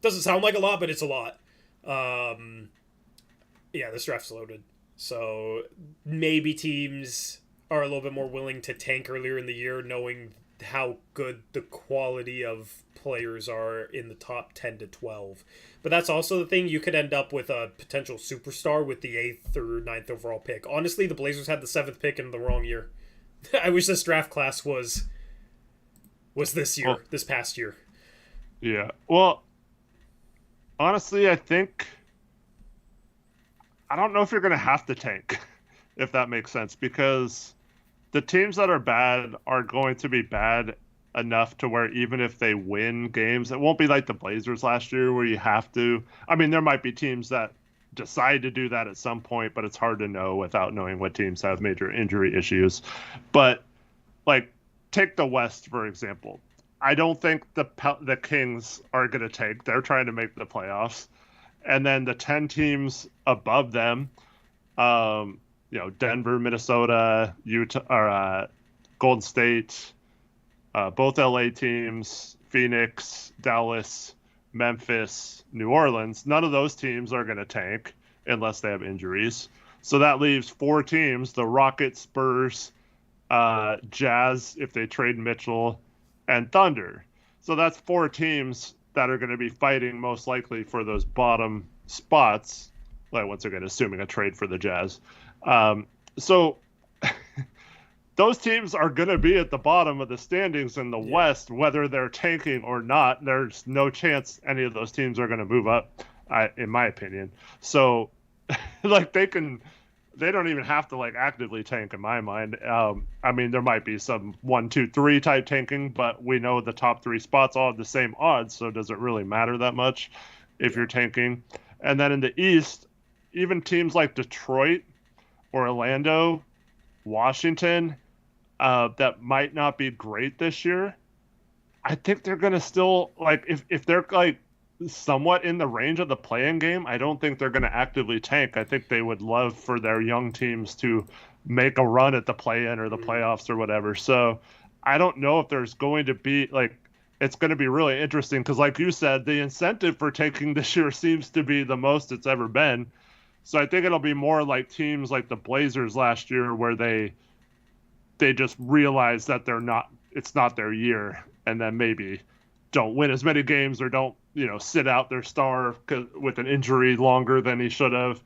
Speaker 1: doesn't sound like a lot, but it's a lot. Yeah, this draft's loaded. So, maybe teams are a little bit more willing to tank earlier in the year, knowing how good the quality of players are in the top 10 to 12. But that's also the thing. You could end up with a potential superstar with the 8th or 9th overall pick. Honestly, the Blazers had the 7th pick in the wrong year. I wish this draft class was this year, this past year.
Speaker 2: Yeah. Well, honestly, I don't know if you're going to have to tank, if that makes sense, because the teams that are bad are going to be bad enough to where even if they win games, it won't be like the Blazers last year where you have to. I mean, there might be teams that decide to do that at some point, but it's hard to know without knowing what teams have major injury issues. But, like, take the West, for example. I don't think the Kings are going to tank. They're trying to make the playoffs. And then the 10 teams above them, Denver, Minnesota, Utah, or Golden State, both LA teams, Phoenix, Dallas, Memphis, New Orleans. None of those teams are going to tank unless they have injuries. So that leaves 4 teams: the Rockets, Spurs, Jazz, if they trade Mitchell, and Thunder. So that's 4 teams that are going to be fighting most likely for those bottom spots. Like, once again, assuming a trade for the Jazz. So those teams are going to be at the bottom of the standings in the West, whether they're tanking or not. There's no chance any of those teams are going to move up, in my opinion. So, like, they don't even have to, like, actively tank in my mind. I mean, there might be some 1, 2, 3 type tanking, but we know the top 3 spots all have the same odds, so does it really matter that much if you're tanking? And then in the East, even teams like Detroit, Orlando, Washington, that might not be great this year, I think they're going to still, like, if they're, like, somewhat in the range of the play-in game, I don't think they're going to actively tank. I think they would love for their young teams to make a run at the play-in or the playoffs or whatever. So I don't know if there's going to be, like, it's going to be really interesting because, like you said, the incentive for tanking this year seems to be the most it's ever been. So I think it'll be more like teams like the Blazers last year where they just realize that it's not their year, and then maybe don't win as many games or don't, sit out their star with an injury longer than he should have.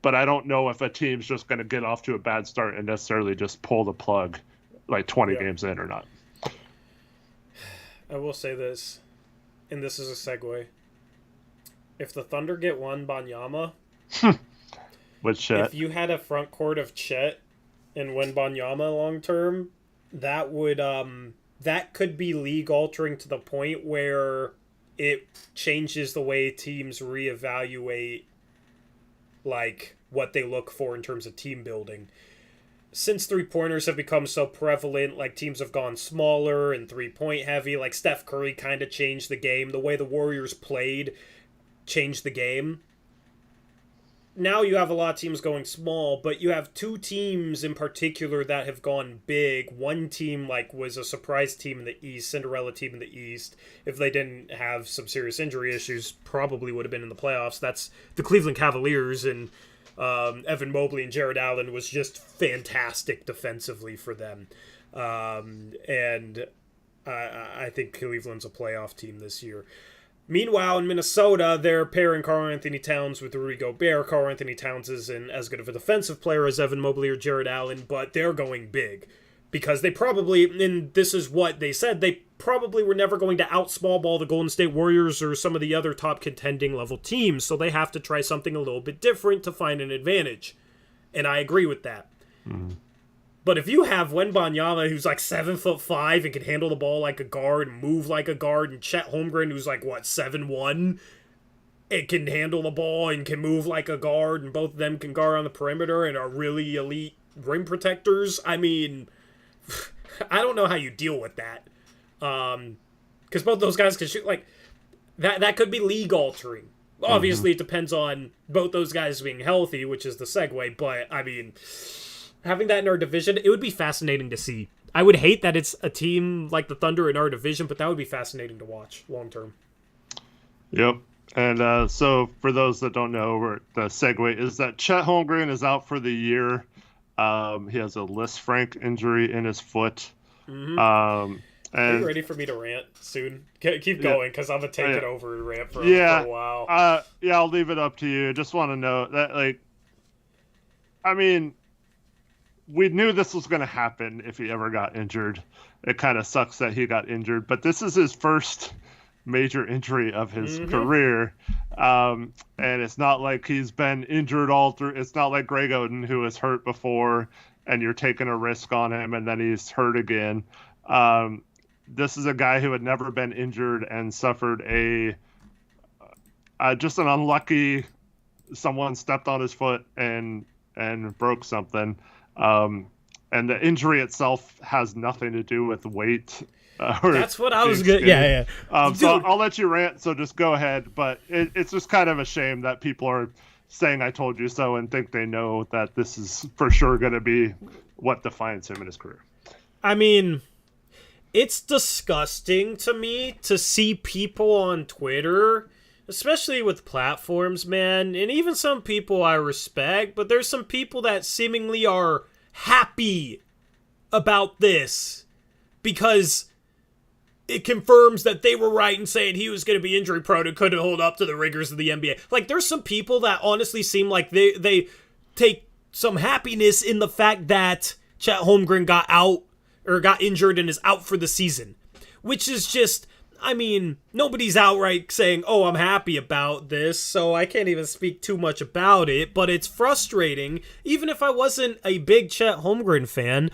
Speaker 2: But I don't know if a team's just going to get off to a bad start and necessarily just pull the plug like 20 games in or not.
Speaker 1: I will say this, and this is a segue. If the Thunder get Wembanyama,
Speaker 2: with Chet,
Speaker 1: if you had a front court of Chet and Wembanyama long term, that would that could be league altering to the point where it changes the way teams reevaluate like what they look for in terms of team building. Since three-pointers have become so prevalent, like teams have gone smaller and three-point heavy, like Steph Curry kind of changed the game. The way the Warriors played changed the game. Now you have a lot of teams going small, but you have two teams in particular that have gone big. One team was a surprise team in the East, Cinderella team in the East. If they didn't have some serious injury issues, probably would have been in the playoffs. That's the Cleveland Cavaliers, and Evan Mobley and Jared Allen was just fantastic defensively for them. And I think Cleveland's a playoff team this year. Meanwhile, in Minnesota, they're pairing Karl-Anthony Towns with Rudy Gobert. Karl-Anthony Towns isn't as good of a defensive player as Evan Mobley or Jared Allen, but they're going big. Because they probably, and this is what they said, they probably were never going to out-small ball the Golden State Warriors or some of the other top contending level teams, so they have to try something a little bit different to find an advantage. And I agree with that. Mm-hmm. But if you have Wembanyama, who's 7'5" and can handle the ball like a guard, move like a guard, and Chet Holmgren, who's 7'1", and can handle the ball and can move like a guard, and both of them can guard on the perimeter and are really elite rim protectors, I mean, I don't know how you deal with that. Because both those guys can shoot, that could be league altering. Obviously, It depends on both those guys being healthy, which is the segue, but, I mean, having that in our division, it would be fascinating to see. I would hate that it's a team like the Thunder in our division, but that would be fascinating to watch long term.
Speaker 2: Yep. And so for those that don't know, the segue is that Chet Holmgren is out for the year. He has a Lisfranc injury in his foot.
Speaker 1: Mm-hmm. Are you ready for me to rant soon? Keep going, because I'm going to take it over and rant for a while.
Speaker 2: I'll leave it up to you. Just want to know that, we knew this was going to happen if he ever got injured. It kind of sucks that he got injured, but this is his first major injury of his career. And it's not like he's been injured all through. It's not like Greg Oden, who was hurt before, and you're taking a risk on him, and then he's hurt again. This is a guy who had never been injured and suffered just an unlucky, someone stepped on his foot and broke something. And the injury itself has nothing to do with weight.
Speaker 1: That's what I was good. Yeah.
Speaker 2: So I'll let you rant. So just go ahead. But it's just kind of a shame that people are saying "I told you so" and think they know that this is for sure going to be what defines him in his career.
Speaker 1: I mean, it's disgusting to me to see people on Twitter, especially with platforms, man, and even some people I respect, but there's some people that seemingly are happy about this because it confirms that they were right in saying he was going to be injury prone and couldn't hold up to the rigors of the NBA. There's some people that honestly seem like they take some happiness in the fact that Chet Holmgren got injured and is out for the season, which is just, I mean, nobody's outright saying, "Oh, I'm happy about this," so I can't even speak too much about it, but it's frustrating. Even if I wasn't a big Chet Holmgren fan,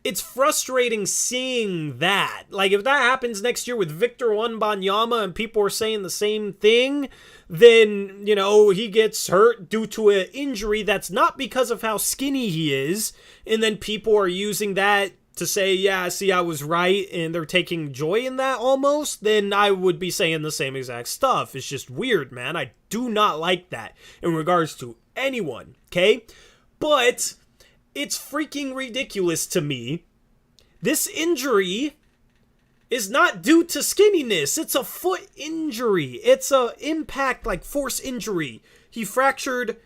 Speaker 1: it's frustrating seeing that. If that happens next year with Victor Wembanyama and people are saying the same thing, then, he gets hurt due to an injury that's not because of how skinny he is, and then people are using that to say, yeah, see, I was right, and they're taking joy in that almost, then I would be saying the same exact stuff. It's just weird, man. I do not like that in regards to anyone, okay? But it's freaking ridiculous to me. This injury is not due to skinniness. It's a foot injury. It's a impact, like, force injury. He fractured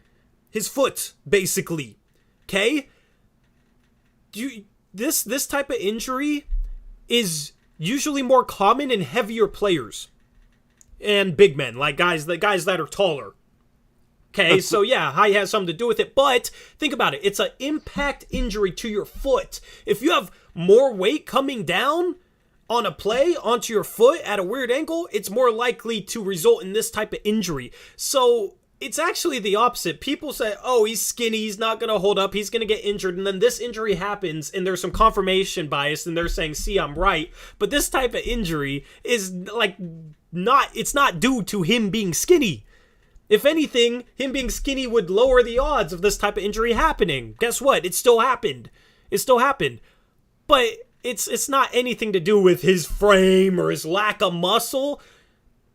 Speaker 1: his foot, basically, okay? This type of injury is usually more common in heavier players and big men, like guys that are taller. Okay, so yeah, height has something to do with it, but think about it. It's an impact injury to your foot. If you have more weight coming down on a play onto your foot at a weird angle, it's more likely to result in this type of injury. So it's actually the opposite. People say, oh, he's skinny, he's not going to hold up, he's going to get injured, and then this injury happens, and there's some confirmation bias, and they're saying, see, I'm right. But this type of injury is, like, it's not due to him being skinny. If anything, him being skinny would lower the odds of this type of injury happening. Guess what? It still happened. It still happened. But it's not anything to do with his frame or his lack of muscle.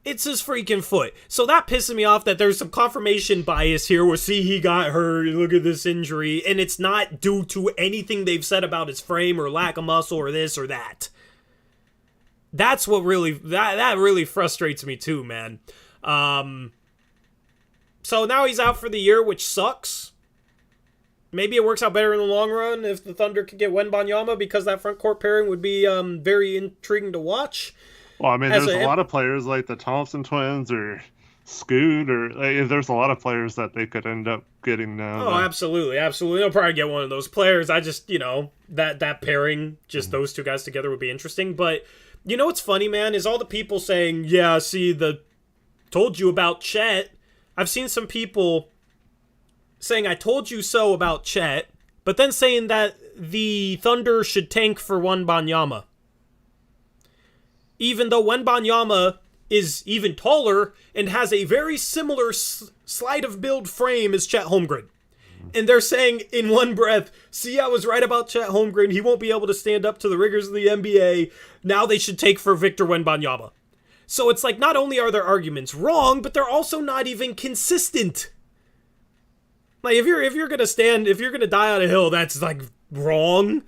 Speaker 1: It's his freaking foot. So that pisses me off that there's some confirmation bias here where, see, he got hurt, look at this injury, and it's not due to anything they've said about his frame or lack of muscle or this or that. That's what really, that really frustrates me too, man. So now he's out for the year, which sucks. Maybe it works out better in the long run if the Thunder could get Wembanyama, because that front court pairing would be very intriguing to watch.
Speaker 2: Well, I mean, there's a lot of players like the Thompson twins or Scoot, or there's a lot of players that they could end up getting now.
Speaker 1: Oh, absolutely, absolutely. They'll probably get one of those players. I just, that pairing, just those two guys together would be interesting. But you know what's funny, man, is all the people saying, yeah, see, told you about Chet. I've seen some people saying, I told you so about Chet, but then saying that the Thunder should tank for Wembanyama. Even though Wembanyama is even taller and has a very similar sleight of build frame as Chet Holmgren. And they're saying in one breath, see, I was right about Chet Holmgren. He won't be able to stand up to the rigors of the NBA. Now they should take for Victor Wembanyama. So it's like, not only are their arguments wrong, but they're also not even consistent. Like, if you're gonna die on a hill that's like wrong,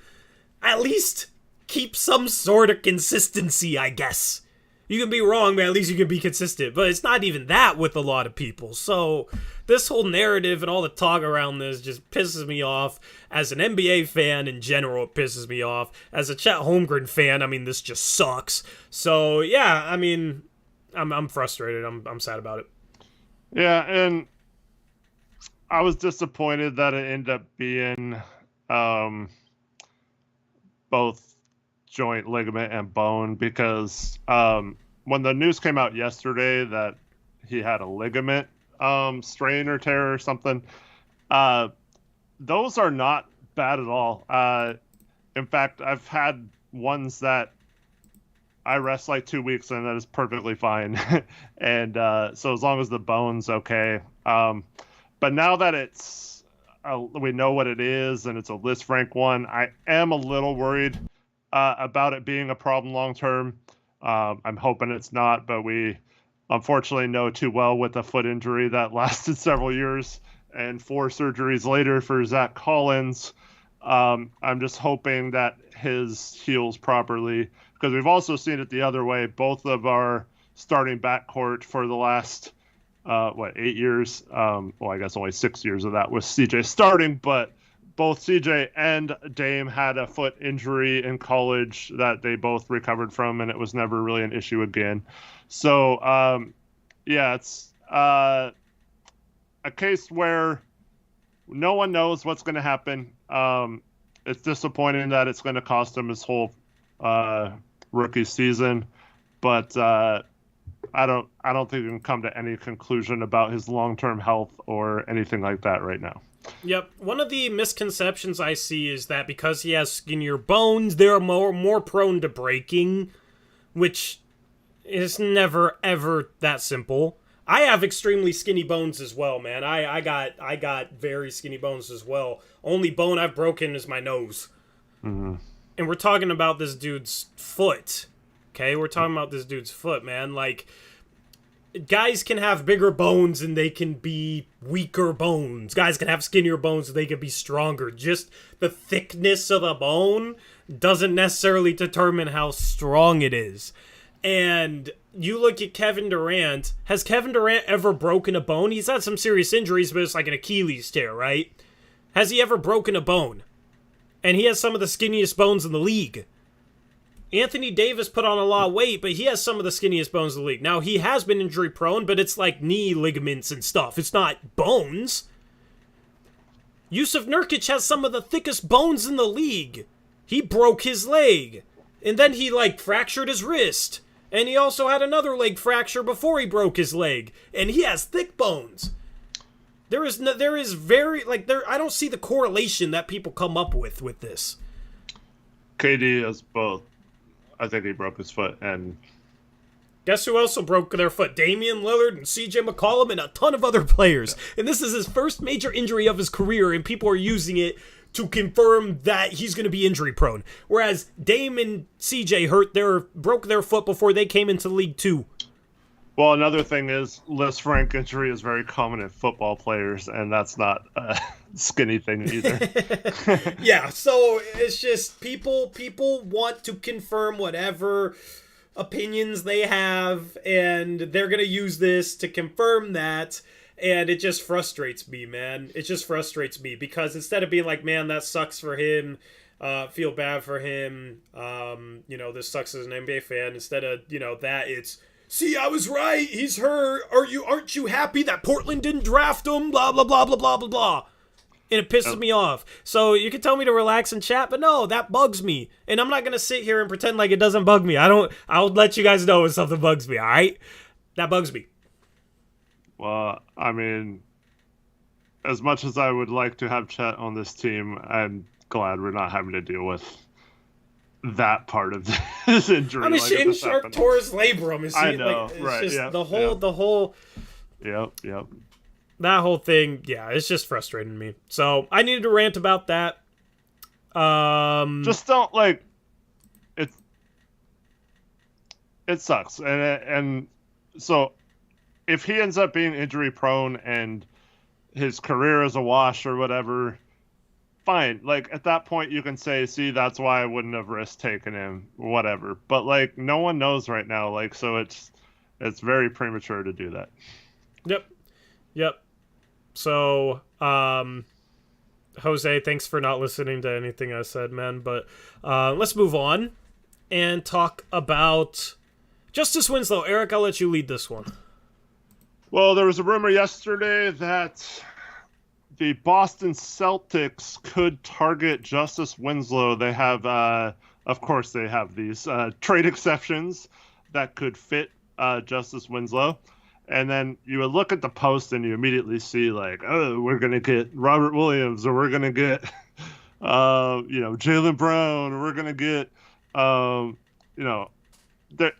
Speaker 1: at least keep some sort of consistency, I guess. You can be wrong, but at least you can be consistent. But it's not even that with a lot of people. So this whole narrative and all the talk around this just pisses me off. As an NBA fan in general, it pisses me off. As a Chet Holmgren fan, I mean, this just sucks. So yeah, I mean, I'm frustrated. I'm sad about it.
Speaker 2: Yeah, and I was disappointed that it ended up being both joint ligament and bone, because when the news came out yesterday that he had a ligament strain or tear or something, those are not bad at all. In fact, I've had ones that I rest like 2 weeks and that is perfectly fine. And so as long as the bone's okay. But now that it's we know what it is and it's a list rank one, I am a little worried about it being a problem long term. I'm hoping it's not, but we unfortunately know too well with a foot injury that lasted several years and 4 surgeries later for Zach Collins. I'm just hoping that his heals properly, because we've also seen it the other way. Both of our starting backcourt for the last 8 years, well, I guess only 6 years of that was CJ starting, but both CJ and Dame had a foot injury in college that they both recovered from, and it was never really an issue again. So, yeah, it's a case where no one knows what's going to happen. It's disappointing that it's going to cost him his whole rookie season, but I don't think we can come to any conclusion about his long-term health or anything like that right now.
Speaker 1: Yep. One of the misconceptions I see is that because he has skinnier bones, they're more prone to breaking, which is never, ever that simple. I have extremely skinny bones as well, man. I got very skinny bones as well. Only bone I've broken is my nose.
Speaker 2: Mm-hmm.
Speaker 1: And we're talking about this dude's foot. Okay, we're talking about this dude's foot, man. Like, guys can have bigger bones and they can be weaker bones. Guys can have skinnier bones and they can be stronger. Just the thickness of the bone doesn't necessarily determine how strong it is. And you look at Kevin Durant. Has Kevin Durant ever broken a bone? He's had some serious injuries, but it's like an Achilles tear, right? Has he ever broken a bone? And he has some of the skinniest bones in the league. Anthony Davis put on a lot of weight, but he has some of the skinniest bones in the league. Now, he has been injury prone, but it's like knee ligaments and stuff. It's not bones. Yusuf Nurkic has some of the thickest bones in the league. He broke his leg. And then he, like, fractured his wrist. And he also had another leg fracture before he broke his leg. And he has thick bones. There is very, like, I don't see the correlation that people come up with this.
Speaker 2: KD is both. I think he broke his foot, and
Speaker 1: guess who also broke their foot? Damian Lillard and CJ McCollum and a ton of other players. And this is his first major injury of his career, and people are using it to confirm that he's going to be injury prone. Whereas Dame and CJ broke their foot before they came into the league too.
Speaker 2: Well, another thing is Liz Frank injury is very common in football players, and that's not a skinny thing either.
Speaker 1: Yeah, so it's just people want to confirm whatever opinions they have, and they're going to use this to confirm that, and it just frustrates me, man. It just frustrates me, because instead of being like, man, that sucks for him, feel bad for him, this sucks as an NBA fan, instead of, that, it's, see, I was right. He's hurt. Aren't you happy that Portland didn't draft him? Blah, blah, blah, blah, blah, blah, blah. And it pisses me off. So you can tell me to relax and chat, but no, that bugs me. And I'm not going to sit here and pretend like it doesn't bug me. I'll let you guys know when something bugs me, all right? That bugs me.
Speaker 2: Well, I mean, as much as I would like to have Chet on this team, I'm glad we're not having to deal with that part of his injury.
Speaker 1: I mean, Shane Sharp tore his labrum.
Speaker 2: I know,
Speaker 1: it's
Speaker 2: right?
Speaker 1: Just
Speaker 2: yeah,
Speaker 1: the whole.
Speaker 2: Yep.
Speaker 1: That whole thing, yeah, it's just frustrating me. So I needed to rant about that.
Speaker 2: Just don't like it. It sucks, and so if he ends up being injury prone and his career is a wash or whatever, fine. Like, at that point, you can say, see, that's why I wouldn't have risked taking him, whatever. But, like, no one knows right now. Like, so it's very premature to do that.
Speaker 1: Yep. So, Jose, thanks for not listening to anything I said, man. But let's move on and talk about Justice Winslow. Eric, I'll let you lead this one.
Speaker 2: Well, there was a rumor yesterday that the Boston Celtics could target Justice Winslow. They have, of course, they have these trade exceptions that could fit Justice Winslow. And then you would look at the post and you immediately see, like, oh, we're going to get Robert Williams, or we're going to get, Jaylen Brown, or we're going to get,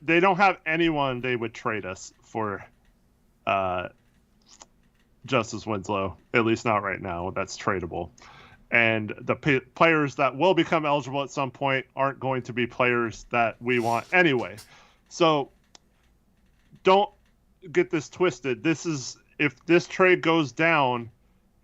Speaker 2: they don't have anyone they would trade us for Justice Winslow, at least not right now. That's tradable. And the players that will become eligible at some point aren't going to be players that we want anyway. So don't get this twisted. If this trade goes down,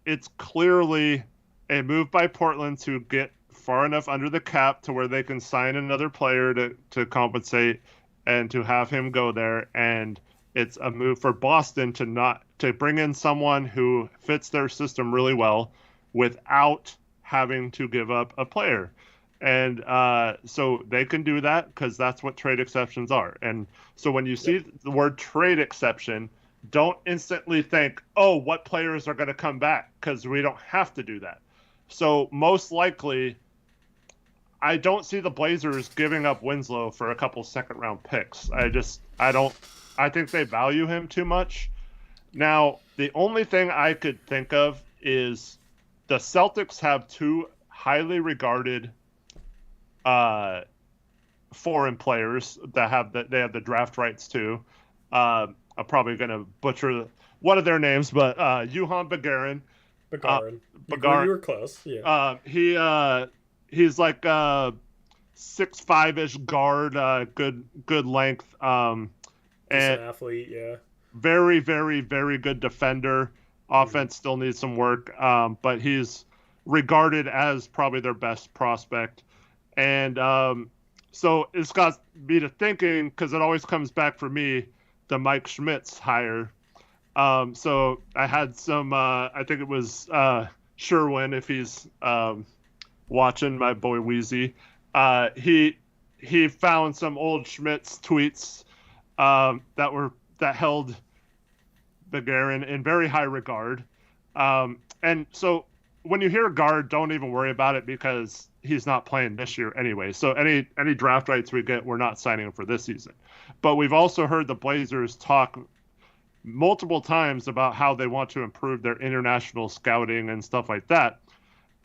Speaker 2: it's clearly a move by Portland to get far enough under the cap to where they can sign another player to compensate and to have him go there. And it's a move for Boston to bring in someone who fits their system really well without having to give up a player. And so they can do that because that's what trade exceptions are. And so when you see the word trade exception, don't instantly think, oh, what players are going to come back, because we don't have to do that. So most likely, I don't see the Blazers giving up Winslow for a couple second-round picks. I think they value him too much. Now, the only thing I could think of is the Celtics have two highly regarded foreign players that have the draft rights to. I'm probably going to butcher one of their names, but Juhan Begarin.
Speaker 1: Begarin. You were close. Yeah.
Speaker 2: He's like 6'5" guard, good length,
Speaker 1: Decent
Speaker 2: and
Speaker 1: athlete, yeah.
Speaker 2: very, very, very good defender. Offense still needs some work, but he's regarded as probably their best prospect. And so it's got me to thinking, because it always comes back for me, the Mike Schmitz hire. So I had some, I think it was Sherwin, if he's watching, my boy Wheezy. He found some old Schmitz tweets that held Begarin in very high regard. And so when you hear guard, don't even worry about it because he's not playing this year anyway. So any draft rights we get, we're not signing him for this season. But we've also heard the Blazers talk multiple times about how they want to improve their international scouting and stuff like that.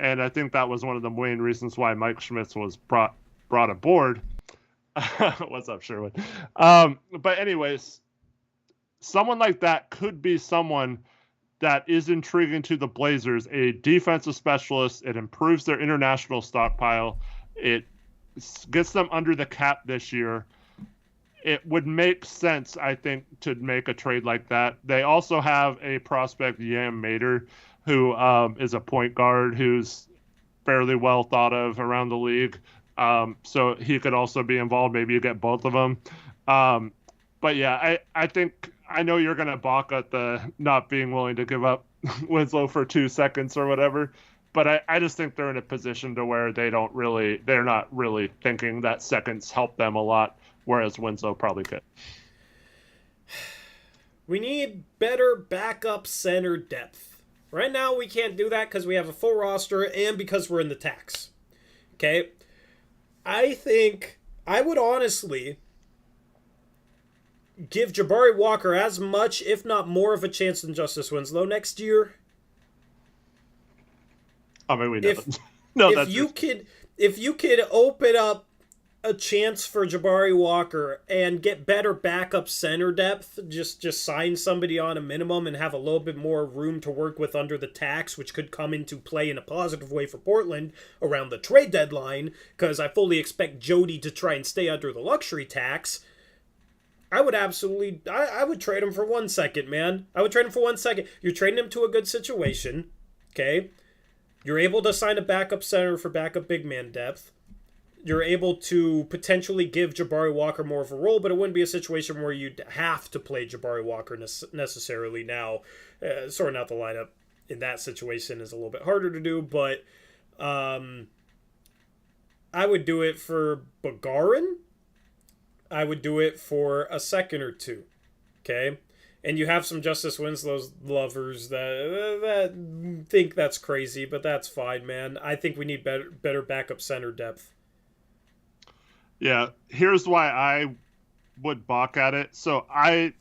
Speaker 2: And I think that was one of the main reasons why Mike Schmitz was brought aboard. What's up, Sherwood? But anyways, someone like that could be someone that is intriguing to the Blazers, a defensive specialist. It improves their international stockpile. It gets them under the cap this year. It would make sense, I think, to make a trade like that. They also have a prospect, Yam Mater, who is a point guard who's fairly well thought of around the league. So he could also be involved. Maybe you get both of them. But yeah, I think I know you're going to balk at the not being willing to give up Winslow for 2 seconds or whatever. But I just think they're in a position to where they're not really thinking that seconds help them a lot, whereas Winslow probably could.
Speaker 1: We need better backup center depth. Right now, we can't do that because we have a full roster and because we're in the tax. Okay? I think I would honestly give Jabari Walker as much, if not more, of a chance than Justice Winslow next year.
Speaker 2: I mean, we know.
Speaker 1: If you could open up a chance for Jabari Walker and get better backup center depth, just sign somebody on a minimum and have a little bit more room to work with under the tax, which could come into play in a positive way for Portland around the trade deadline, because I fully expect Jody to try and stay under the luxury tax. I would trade him for 1 second, man. I would trade him for 1 second. You're trading him to a good situation, okay? You're able to sign a backup center for backup big man depth. You're able to potentially give Jabari Walker more of a role, but it wouldn't be a situation where you'd have to play Jabari Walker necessarily now. Sorting out the lineup in that situation is a little bit harder to do, but I would do it for Begarin. I would do it for a second or two, okay? And you have some Justice Winslow's lovers that think that's crazy, but that's fine, man. I think we need better backup center depth.
Speaker 2: Yeah, here's why I would balk at it. So I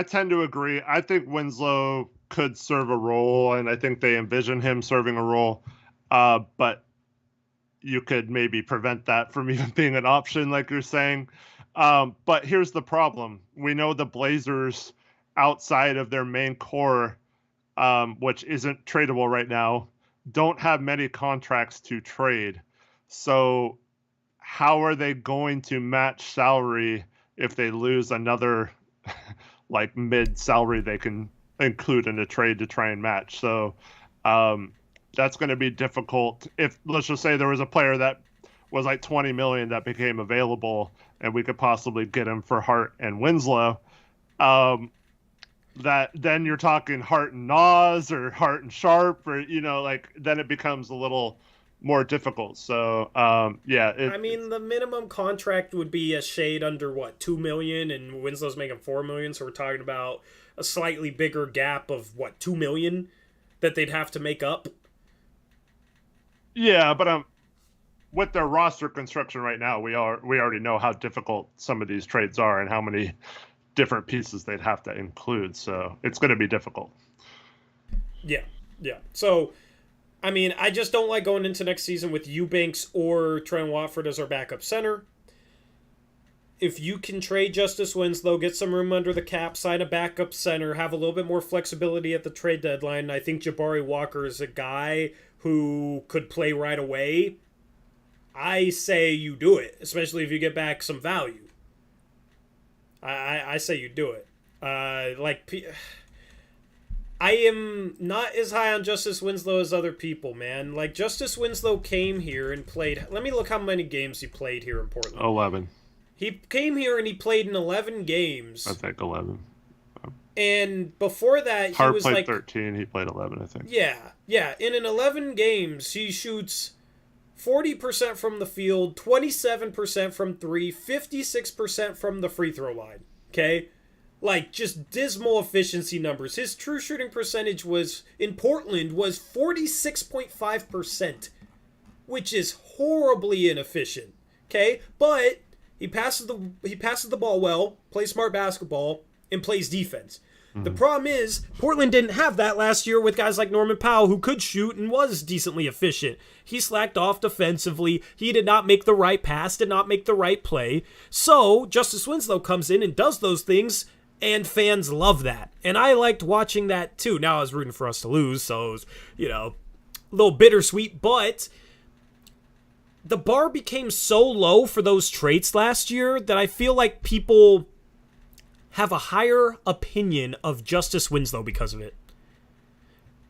Speaker 2: tend to agree. I think Winslow could serve a role, and I think they envision him serving a role, but you could maybe prevent that from even being an option, like you're saying. But here's the problem. We know the Blazers, outside of their main core, which isn't tradable right now, don't have many contracts to trade. So how are they going to match salary if they lose another like mid salary they can include in a trade to try and match? So that's going to be difficult. If let's just say there was a player that was like 20 million that became available and we could possibly get him for Hart and Winslow, that then you're talking Hart and Nas or Hart and Sharp, or then it becomes a little more difficult. So the
Speaker 1: minimum contract would be a shade under what, 2 million, and Winslow's making 4 million, so we're talking about a slightly bigger gap of what, 2 million that they'd have to make up.
Speaker 2: Yeah, but with their roster construction right now, we already know how difficult some of these trades are and how many different pieces they'd have to include. So it's going to be difficult.
Speaker 1: Yeah. So, I mean, I just don't like going into next season with Eubanks or Trent Watford as our backup center. If you can trade Justice Winslow, get some room under the cap, sign a backup center, have a little bit more flexibility at the trade deadline, I think Jabari Walker is a guy who could play right away. I say you do it, especially if you get back some value. I say you do it. I am not as high on Justice Winslow as other people, man. Like, Justice Winslow came here and played... Let me look how many games he played here in Portland.
Speaker 2: 11.
Speaker 1: He came here and he played in 11 games.
Speaker 2: I think 11.
Speaker 1: And before that,
Speaker 2: Hart
Speaker 1: he was
Speaker 2: played
Speaker 1: like...
Speaker 2: 13, he played 11, I think.
Speaker 1: Yeah. And in 11 games, he shoots 40% from the field, 27% from 3, 56% from the free throw line. Okay? Like, just dismal efficiency numbers. His true shooting percentage in Portland was 46.5%, which is horribly inefficient. Okay? But he passes the ball well, plays smart basketball, and plays defense. Mm-hmm. The problem is, Portland didn't have that last year with guys like Norman Powell, who could shoot and was decently efficient. He slacked off defensively. He did not make the right pass, did not make the right play. So, Justice Winslow comes in and does those things, and fans love that. And I liked watching that too. Now I was rooting for us to lose, so it was, a little bittersweet. But the bar became so low for those traits last year that I feel like people have a higher opinion of Justice Winslow because of it.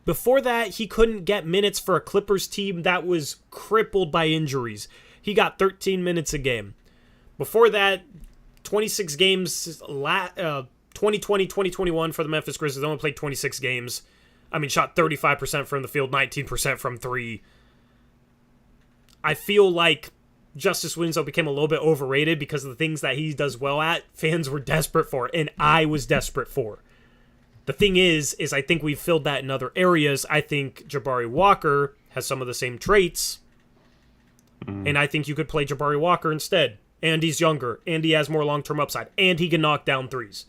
Speaker 1: Before that, he couldn't get minutes for a Clippers team that was crippled by injuries. He got 13 minutes a game. Before that, 26 games... 2020, 2021 for the Memphis Grizzlies. They only played 26 games. Shot 35% from the field, 19% from 3. I feel like Justice Winslow became a little bit overrated because of the things that he does well at. Fans were desperate for, and I was desperate for. The thing is I think we've filled that in other areas. I think Jabari Walker has some of the same traits, and I think you could play Jabari Walker instead. And he's younger, and he has more long-term upside, and he can knock down threes.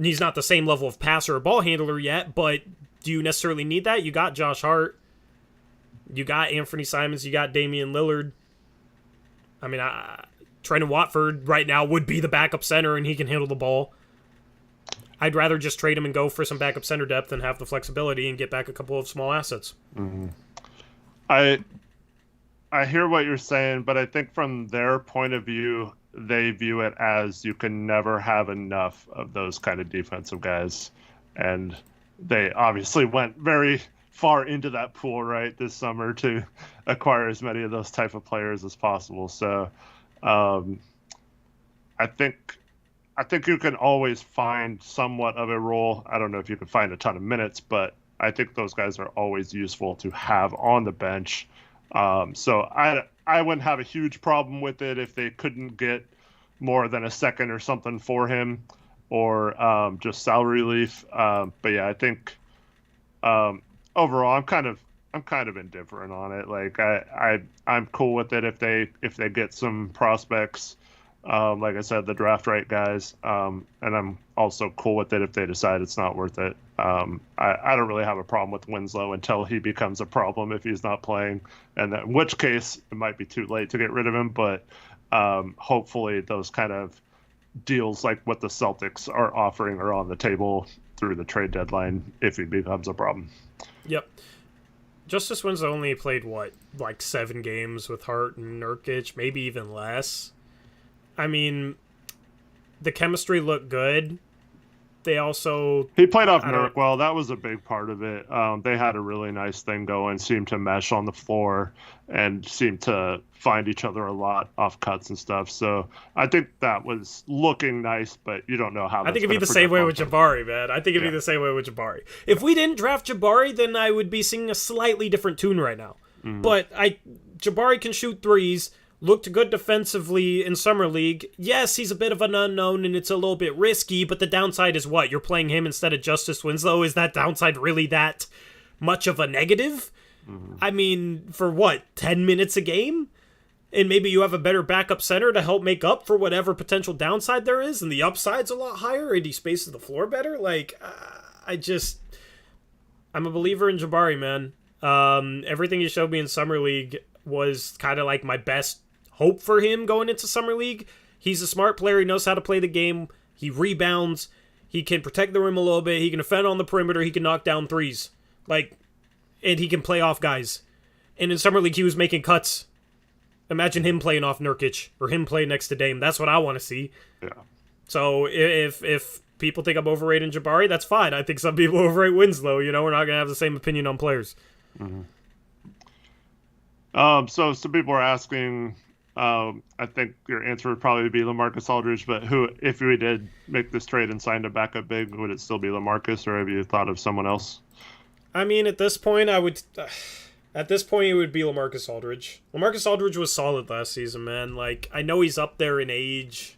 Speaker 1: He's not the same level of passer or ball handler yet, but do you necessarily need that? You got Josh Hart. You got Anthony Simons. You got Damian Lillard. Trendon Watford right now would be the backup center, and he can handle the ball. I'd rather just trade him and go for some backup center depth and have the flexibility and get back a couple of small assets.
Speaker 2: Mm-hmm. I hear what you're saying, but I think from their point of view, they view it as you can never have enough of those kind of defensive guys. And they obviously went very far into that pool, right, this summer to acquire as many of those type of players as possible. So I think you can always find somewhat of a role. I don't know if you can find a ton of minutes, but I think those guys are always useful to have on the bench. So I wouldn't have a huge problem with it if they couldn't get more than a second or something for him, or just salary relief. But yeah, I think overall I'm kind of indifferent on it. Like I'm cool with it if they get some prospects. Like I said, the draft right guys, and I'm also cool with it if they decide it's not worth it. I don't really have a problem with Winslow until he becomes a problem if he's not playing, and in which case it might be too late to get rid of him. But hopefully those kind of deals like what the Celtics are offering are on the table through the trade deadline if he becomes a problem. Yep.
Speaker 1: Justice Winslow only played, 7 games with Hart and Nurkic, maybe even less. The chemistry looked good. He
Speaker 2: played off Nurk well. That was a big part of it. They had a really nice thing going, seemed to mesh on the floor, and seemed to find each other a lot off cuts and stuff. So I think that was looking nice, but you don't know how.
Speaker 1: I think it'd be the same way with Jabari, man. I think it'd be the same way with Jabari. If we didn't draft Jabari, then I would be singing a slightly different tune right now. Mm-hmm. But Jabari can shoot threes. Looked good defensively in Summer League. Yes, he's a bit of an unknown and it's a little bit risky, but the downside is what? You're playing him instead of Justice Winslow? Is that downside really that much of a negative? Mm-hmm. For what? 10 minutes a game? And maybe you have a better backup center to help make up for whatever potential downside there is, and the upside's a lot higher and he spaces the floor better? I'm a believer in Jabari, man. Everything he showed me in Summer League was kind of like my best hope for him going into Summer League. He's a smart player. He knows how to play the game. He rebounds. He can protect the rim a little bit. He can defend on the perimeter. He can knock down threes. And he can play off guys. And in Summer League, he was making cuts. Imagine him playing off Nurkic or him playing next to Dame. That's what I want to see.
Speaker 2: Yeah.
Speaker 1: So if people think I'm overrating Jabari, that's fine. I think some people overrate Winslow. We're not going to have the same opinion on players.
Speaker 2: Mm-hmm. So some people are asking, I think your answer would probably be Lamarcus Aldridge, but who, if we did make this trade and signed a backup big, would it still be Lamarcus, or have you thought of someone else?
Speaker 1: I mean, at this point, it would be Lamarcus Aldridge. Lamarcus Aldridge was solid last season, man. Like, I know he's up there in age,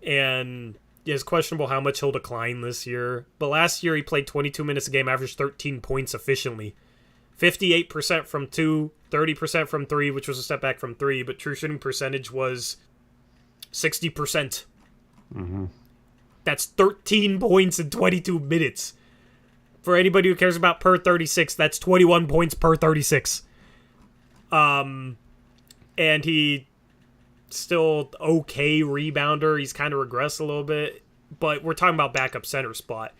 Speaker 1: and it's questionable how much he'll decline this year. But last year, he played 22 minutes a game, averaged 13 points efficiently. 58% from 2, 30% from 3, which was a step back from 3, but true shooting percentage was 60%.
Speaker 2: Mm-hmm.
Speaker 1: That's 13 points in 22 minutes. For anybody who cares about per 36, that's 21 points per 36. And he still okay rebounder. He's kind of regressed a little bit, but we're talking about backup center spot.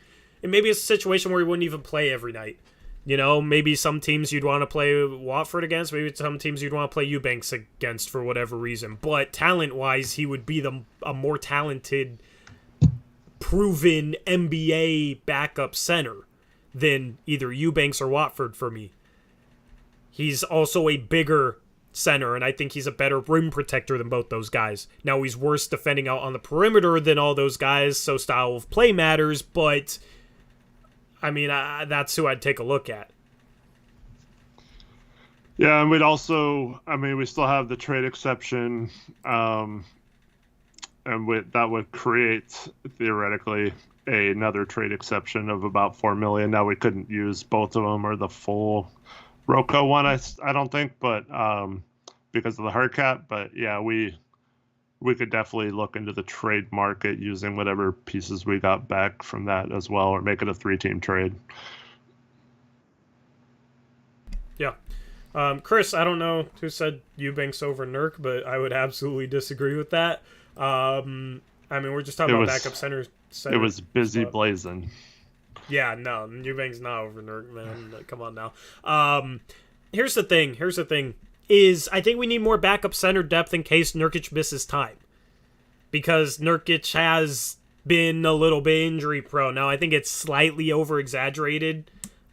Speaker 1: And maybe it's a situation where he wouldn't even play every night. Maybe some teams you'd want to play Watford against. Maybe some teams you'd want to play Eubanks against for whatever reason. But talent-wise, he would be a more talented, proven NBA backup center than either Eubanks or Watford for me. He's also a bigger center, and I think he's a better rim protector than both those guys. Now, he's worse defending out on the perimeter than all those guys, so style of play matters, but I mean, that's who I'd take a look at.
Speaker 2: Yeah, and we still have the trade exception, and that would create, theoretically, another trade exception of about $4 million. Now, we couldn't use both of them or the full Rocco one, I don't think, but because of the hard cap. But, yeah, we could definitely look into the trade market using whatever pieces we got back from that as well, or make it a 3-team trade.
Speaker 1: Yeah. Chris, I don't know who said Eubanks over Nurk, but I would absolutely disagree with that. We're just talking about backup center.
Speaker 2: It was busy blazing.
Speaker 1: Yeah, no, Eubanks not over Nurk, man. Come on now. Here's the thing. Is I think we need more backup center depth in case Nurkic misses time. Because Nurkic has been a little bit injury prone. Now, I think it's slightly over-exaggerated.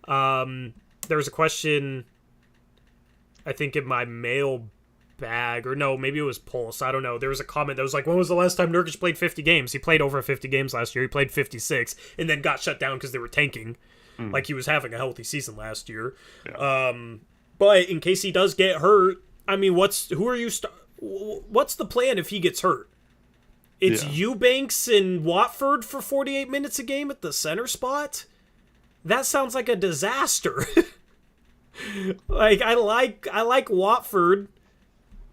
Speaker 1: There was a question, I think, in my mailbag, or no, maybe it was Pulse. I don't know. There was a comment that was like, when was the last time Nurkic played 50 games? He played over 50 games last year. He played 56, and then got shut down because they were tanking. Like he was having a healthy season last year. Yeah. But in case he does get hurt, I mean, what's the plan if he gets hurt? It's Eubanks and Watford for 48 minutes a game at the center spot? That sounds like a disaster. Like, I like Watford,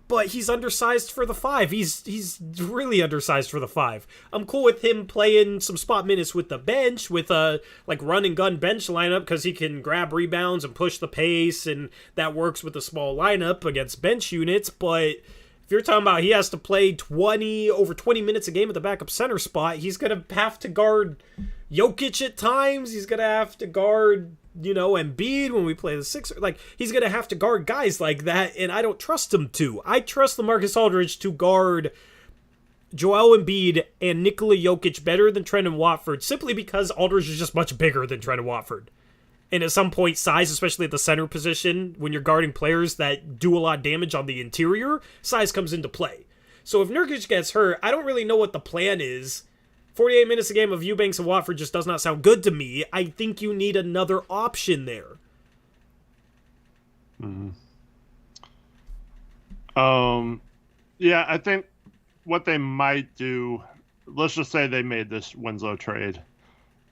Speaker 1: but he's undersized for the 5. He's really undersized for the 5. I'm cool with him playing some spot minutes with the bench, with a run and gun bench lineup, because he can grab rebounds and push the pace, and that works with a small lineup against bench units. But if you're talking about he has to play over 20 minutes a game at the backup center spot, he's going to have to guard Jokic at times. He's going to have to guard Embiid when we play the Sixers. He's going to have to guard guys like that, and I don't trust him to. I trust Lamarcus Aldridge to guard Joel Embiid and Nikola Jokic better than Trendon Watford, simply because Aldridge is just much bigger than Trendon Watford. And at some point, size, especially at the center position, when you're guarding players that do a lot of damage on the interior, size comes into play. So if Nurkic gets hurt, I don't really know what the plan is. 48 minutes a game of Eubanks and Watford just does not sound good to me. I think you need another option there.
Speaker 2: Mm-hmm. Yeah, I think what they might do, let's just say they made this Winslow trade.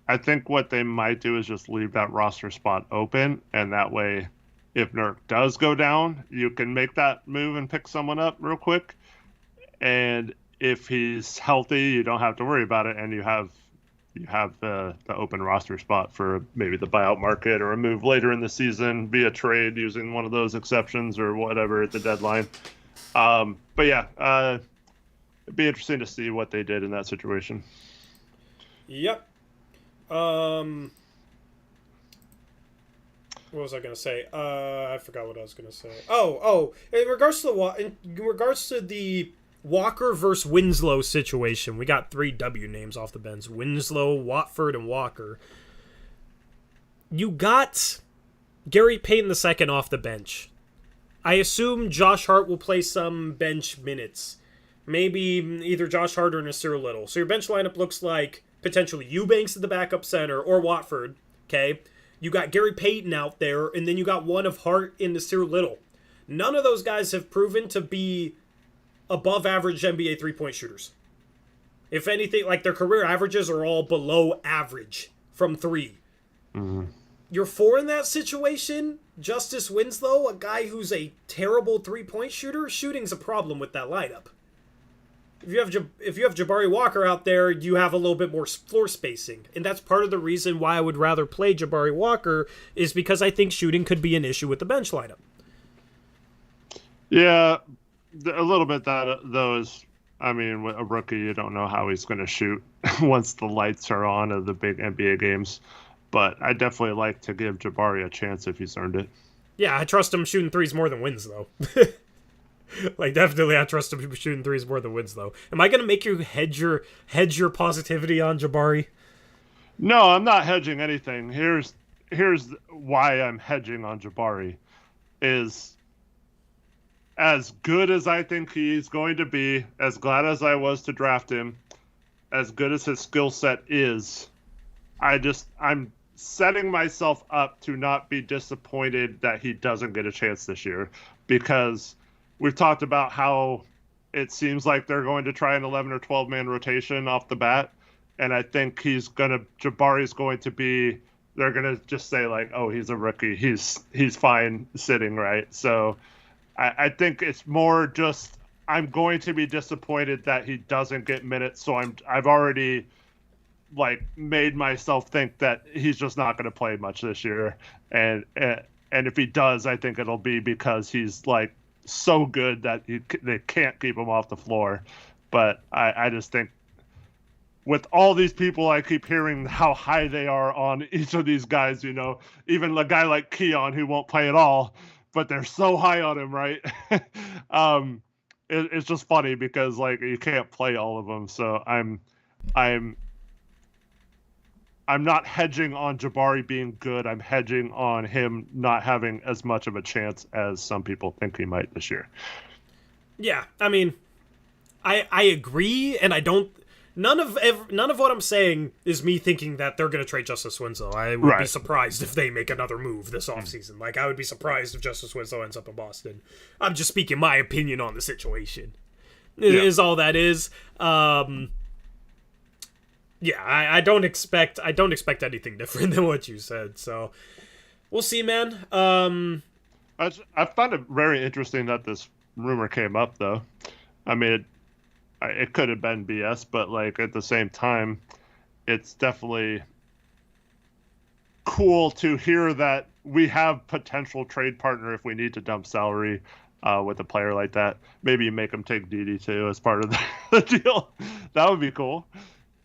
Speaker 2: I think what they might do is just leave that roster spot open, and that way, if Nurk does go down, you can make that move and pick someone up real quick. And if he's healthy, you don't have to worry about it, and you have the open roster spot for maybe the buyout market or a move later in the season via trade using one of those exceptions or whatever at the deadline. But yeah, it'd be interesting to see what they did in that situation.
Speaker 1: Yep. What was I gonna say? I forgot what I was gonna say. Oh. In regards to the Walker versus Winslow situation, we got 3 W names off the bench: Winslow, Watford, and Walker. You got Gary Payton II off the bench. I assume Josh Hart will play some bench minutes. Maybe either Josh Hart or Nasir Little. So your bench lineup looks like potentially Eubanks at the backup center or Watford. Okay. You got Gary Payton out there, and then you got one of Hart and Nasir Little. None of those guys have proven to be above average NBA three-point shooters. If anything, like their career averages are all below average from 3.
Speaker 2: Mm-hmm.
Speaker 1: You're 4 in that situation. Justice Winslow, a guy who's a terrible three-point shooter, shooting's a problem with that lineup. If you have Jabari Walker out there, you have a little bit more floor spacing. And that's part of the reason why I would rather play Jabari Walker, is because I think shooting could be an issue with the bench lineup.
Speaker 2: Yeah, a little bit that, though, is, I mean, with a rookie, you don't know how he's going to shoot once the lights are on of the big NBA games. But I definitely like to give Jabari a chance if he's earned it.
Speaker 1: Yeah, I trust him shooting threes more than Winslow. Like, definitely I trust him shooting threes more than Winslow. Am I going to make you hedge your positivity on Jabari?
Speaker 2: No, I'm not hedging anything. Here's why I'm hedging on Jabari. Is as good as I think he's going to be, as glad as I was to draft him, as good as his skill set is, I'm setting myself up to not be disappointed that he doesn't get a chance this year, because we've talked about how it seems like they're going to try an 11 or 12 man rotation off the bat. And I think Jabari's going to be, they're going to just say like, oh, he's a rookie. He's fine sitting, right? So I think it's more just, I'm going to be disappointed that he doesn't get minutes. So I've already like made myself think that he's just not going to play much this year. And if he does, I think it'll be because he's like so good that they can't keep him off the floor. But I just think with all these people, I keep hearing how high they are on each of these guys, you know, even a guy like Keon who won't play at all, but they're so high on him, right? It's just funny because like you can't play all of them. So I'm not hedging on Jabari being good. I'm hedging on him not having as much of a chance as some people think he might this year.
Speaker 1: Yeah, I mean, I agree, and I don't. None of what I'm saying is me thinking that they're going to trade Justice Winslow. I would be surprised if they make another move this offseason. Like, I would be surprised if Justice Winslow ends up in Boston. I'm just speaking my opinion on the situation. Is all that is. Yeah, I don't expect anything different than what you said. So we'll see, man.
Speaker 2: I found it very interesting that this rumor came up, though. I mean, it could have been BS, but like at the same time, it's definitely cool to hear that we have potential trade partner if we need to dump salary with a player like that. Maybe you make them take DD too as part of the deal. That would be cool.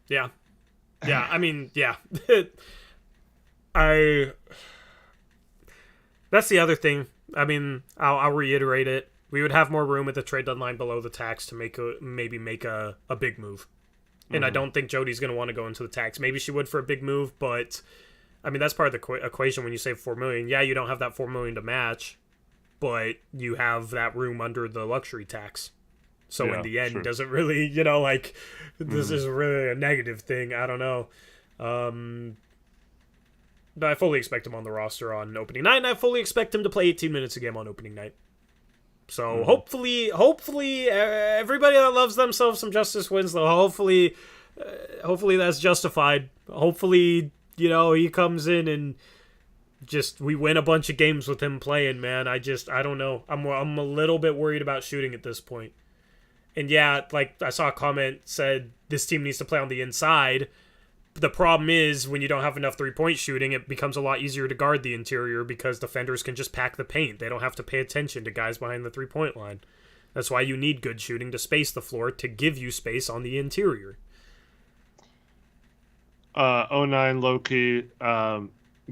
Speaker 1: Yeah. Yeah, I mean, yeah. That's the other thing. I mean, I'll reiterate it. We would have more room at the trade deadline below the tax to maybe make a big move. And I don't think Jody's going to want to go into the tax. Maybe she would for a big move, but I mean, that's part of the equation when you save $4 million. Yeah, you don't have that $4 million to match, but you have that room under the luxury tax. So in the end, does it really, you know, like, this is really a negative thing? I don't know. But I fully expect him on the roster on opening night, and I fully expect him to play 18 minutes a game on opening night. So hopefully, everybody that loves themselves some Justice Winslow, hopefully that's justified. Hopefully, you know, he comes in and just we win a bunch of games with him playing, man. I don't know. I'm a little bit worried about shooting at this point. And yeah, like I saw a comment said this team needs to play on the inside. The problem is when you don't have enough three-point shooting, it becomes a lot easier to guard the interior because defenders can just pack the paint. They don't have to pay attention to guys behind the three-point line. That's why you need good shooting to space the floor to give you space on the interior.
Speaker 2: 09 low-key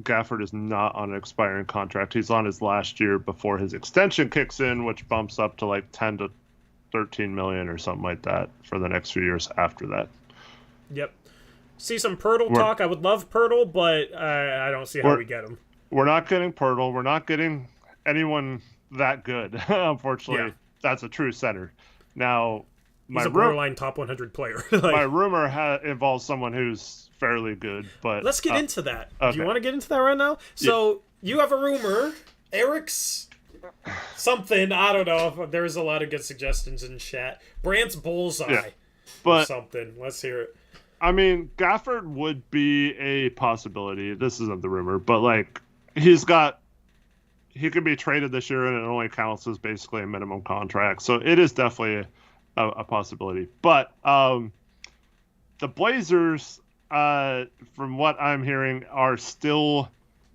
Speaker 2: Gafford is not on an expiring contract. He's on his last year before his extension kicks in, which bumps up to like 10 to 13 million or something like that for the next few years after that.
Speaker 1: Yep. See some Pirtle talk. I would love Pirtle, but I don't see how we get him.
Speaker 2: We're not getting Pirtle. We're not getting anyone that good. Unfortunately, that's a true center. Now,
Speaker 1: he's a borderline top 100 player.
Speaker 2: My rumor involves someone who's fairly good, but
Speaker 1: let's get into that.
Speaker 2: Okay.
Speaker 1: Do you want to get into that right now? So you have a rumor, Eric's something. I don't know. There's a lot of good suggestions in chat. Brant's bullseye, or something. Let's hear it.
Speaker 2: I mean, Gafford would be a possibility. This isn't the rumor, but like he could be traded this year, and it only counts as basically a minimum contract. So it is definitely a possibility. But the Blazers, from what I'm hearing, are still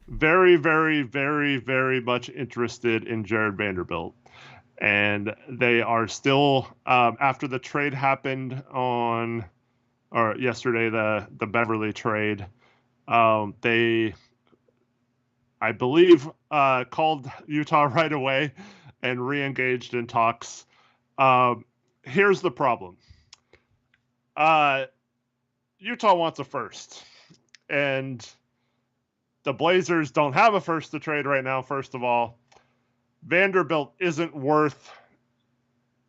Speaker 2: very, very, very, very much interested in Jared Vanderbilt. And they are still, after the trade happened yesterday, the Beverly trade, they, I believe, called Utah right away and re-engaged in talks. Here's the problem. Utah wants a first, and the Blazers don't have a first to trade right now, first of all. Vanderbilt isn't worth